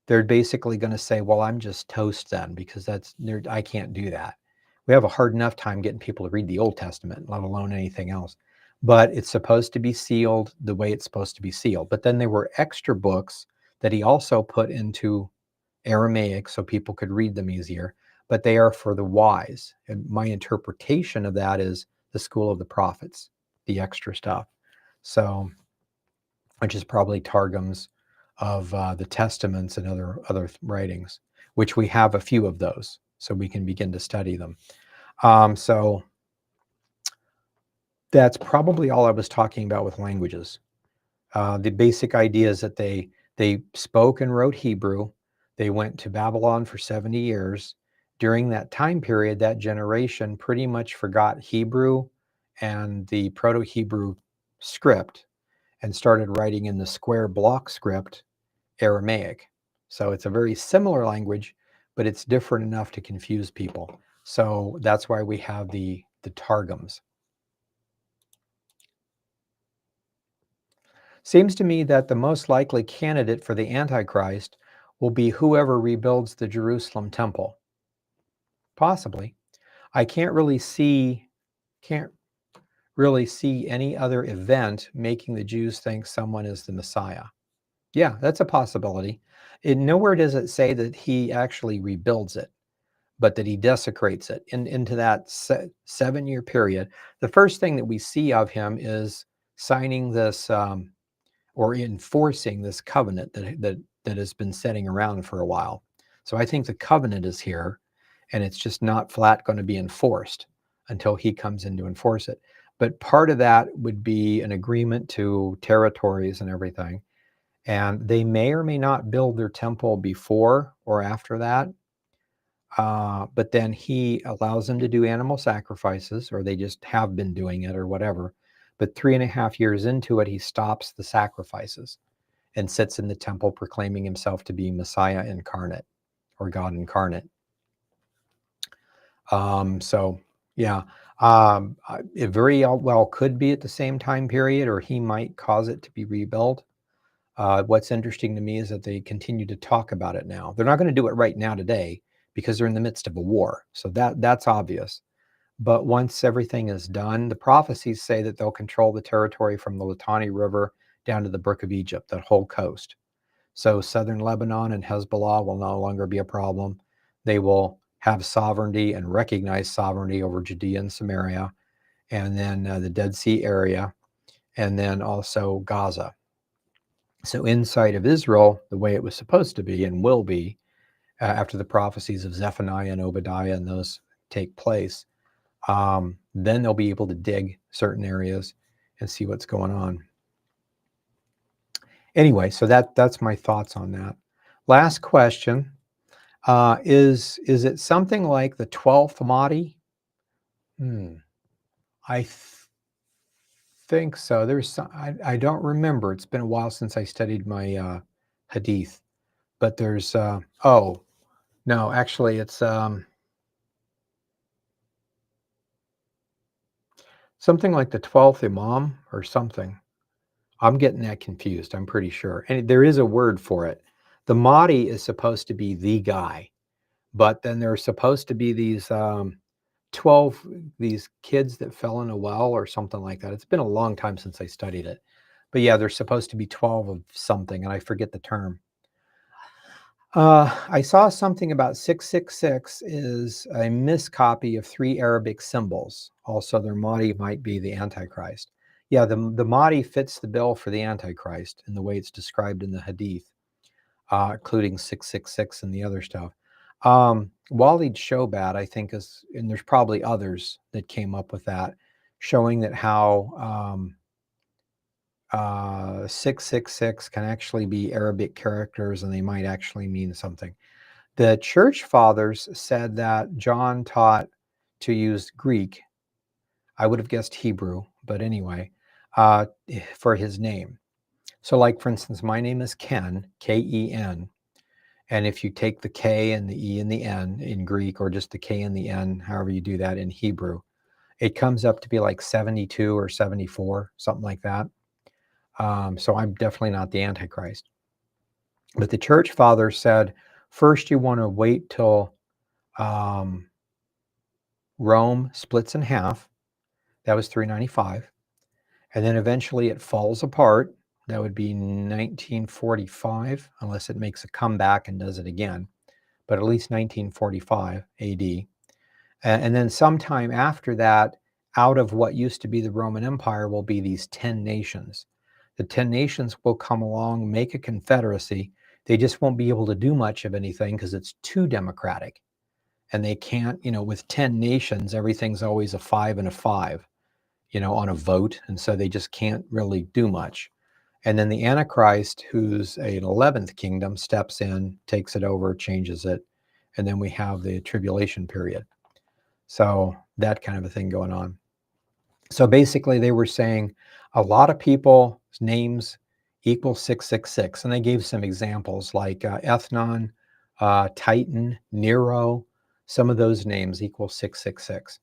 They're basically going to say, well, I'm just toast then, because I can't do that. We have a hard enough time getting people to read the Old Testament, let alone anything else. But it's supposed to be sealed the way it's supposed to be sealed. But then there were extra books that he also put into Aramaic so people could read them easier, but they are for the wise. And my interpretation of that is the school of the prophets, the extra stuff. So, which is probably Targums of the Testaments and other writings, which we have a few of those, so we can begin to study them. So that's probably all I was talking about with languages. The basic idea is that they spoke and wrote Hebrew. They went to Babylon for 70 years. During that time period, that generation pretty much forgot Hebrew and the Proto-Hebrew script and started writing in the square block script, Aramaic. So it's a very similar language, but it's different enough to confuse people. So that's why we have the Targums. Seems to me that the most likely candidate for the Antichrist will be whoever rebuilds the Jerusalem temple. Possibly. I can't really see any other event making the Jews think someone is the Messiah. Yeah, that's a possibility. Nowhere does it say that he actually rebuilds it, but that he desecrates it into that 7-year period. The first thing that we see of him is signing this or enforcing this covenant that has been setting around for a while. So I think the covenant is here, and it's just not flat going to be enforced until he comes in to enforce it. But part of that would be an agreement to territories and everything. And they may or may not build their temple before or after that. But then he allows them to do animal sacrifices, or they just have been doing it or whatever. But 3.5 years into it, he stops the sacrifices and sits in the temple proclaiming himself to be Messiah incarnate or God incarnate. So yeah, it very well could be at the same time period, or he might cause it to be rebuilt. What's interesting to me is that they continue to talk about it now. They're not going to do it right now today because they're in the midst of a war. So that's obvious. But once everything is done, the prophecies say that they'll control the territory from the Litani River down to the Brook of Egypt, that whole coast. So southern Lebanon and Hezbollah will no longer be a problem. They will have sovereignty and recognize sovereignty over Judea and Samaria, and then the Dead Sea area, and then also Gaza. So inside of Israel, the way it was supposed to be and will be, after the prophecies of Zephaniah and Obadiah and those take place, then they'll be able to dig certain areas and see what's going on. Anyway, so that's my thoughts on that. Last question. Is it something like the 12th Mahdi? I think so. There's some, I don't remember. It's been a while since I studied my Hadith. But there's, oh, no, actually it's something like the 12th Imam or something. I'm getting that confused, I'm pretty sure. And there is a word for it. The Mahdi is supposed to be the guy, but then there's supposed to be these 12, these kids that fell in a well or something like that. It's been a long time since I studied it. But yeah, there's supposed to be 12 of something, and I forget the term. I saw something about 666 is a miscopy of 3 Arabic symbols. Also, their Mahdi might be the Antichrist. Yeah, the Mahdi fits the bill for the Antichrist in the way it's described in the Hadith, including 666 and the other stuff. Walid Shobat, I think, is, and there's probably others that came up with that, showing that how 666 can actually be Arabic characters and they might actually mean something. The church fathers said that John taught to use Greek. I would have guessed Hebrew, but anyway, for his name. So like, for instance, my name is Ken, K-E-N. And if you take the K and the E and the N in Greek, or just the K and the N, however you do that in Hebrew, it comes up to be like 72 or 74, something like that. So I'm definitely not the Antichrist. But the church fathers said, first you want to wait till Rome splits in half. That was 395. And then eventually it falls apart. That would be 1945, unless it makes a comeback and does it again. But at least 1945 AD. And then sometime after that, out of what used to be the Roman Empire will be these 10 nations. The 10 nations will come along, make a confederacy. They just won't be able to do much of anything because it's too democratic. And they can't, with 10 nations, everything's always a 5 and a 5, on a vote. And so they just can't really do much. And then the Antichrist, who's an 11th kingdom, steps in, takes it over, changes it. And then we have the tribulation period. So that kind of a thing going on. So basically they were saying a lot of people's names equal 666. And they gave some examples like Ethnon, Titan, Nero, some of those names equal 666.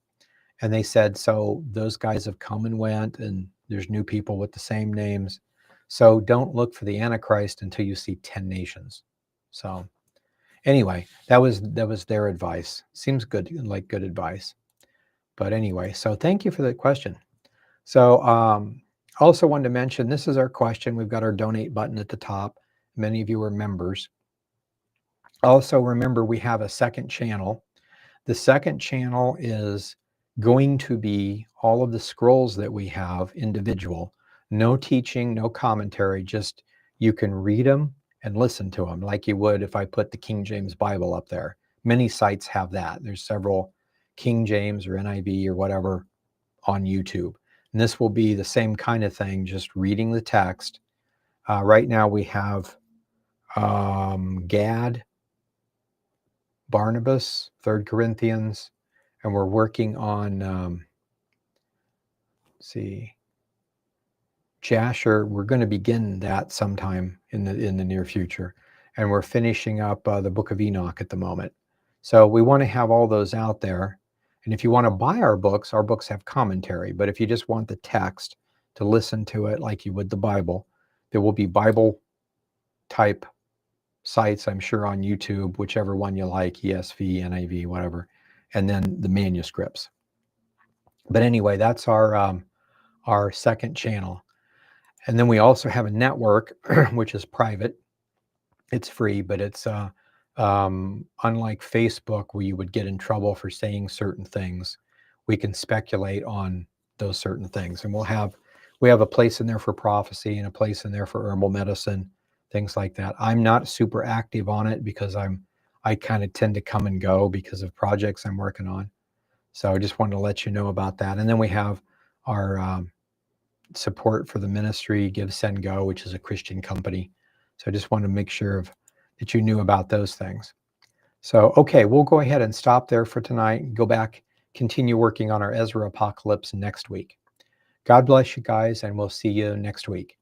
And they said, so those guys have come and went, and there's new people with the same names. So don't look for the Antichrist until you see 10 nations. So anyway, that was their advice. Seems good, like good advice. But anyway, so thank you for the question. So also wanted to mention, this is our question. We've got our donate button at the top. Many of you are members. Also remember, we have a second channel. The second channel is going to be all of the scrolls that we have individual. No teaching, no commentary, just you can read them and listen to them like you would if I put the King James Bible up there. Many sites have that. There's several King James or NIV or whatever on YouTube. And this will be the same kind of thing, just reading the text. Right now we have Gad, Barnabas, 3 Corinthians, and we're working on, Jasher. We're going to begin that sometime in the near future. And we're finishing up the Book of Enoch at the moment. So we want to have all those out there. And if you want to buy our books have commentary. But if you just want the text to listen to it like you would the Bible, there will be Bible type sites, I'm sure, on YouTube, whichever one you like, ESV, NIV, whatever, and then the manuscripts. But anyway, that's our second channel. And then we also have a network, which is private. It's free, but it's unlike Facebook, where you would get in trouble for saying certain things. We can speculate on those certain things, and we have a place in there for prophecy and a place in there for herbal medicine, things like that. I'm not super active on it because I kind of tend to come and go because of projects I'm working on. So I just wanted to let you know about that. And then we have our support for the ministry, Give, Send, Go, which is a Christian company. So I just wanted to make sure that you knew about those things. So, okay, we'll go ahead and stop there for tonight. Go back, continue working on our Ezra Apocalypse next week. God bless you guys, and we'll see you next week.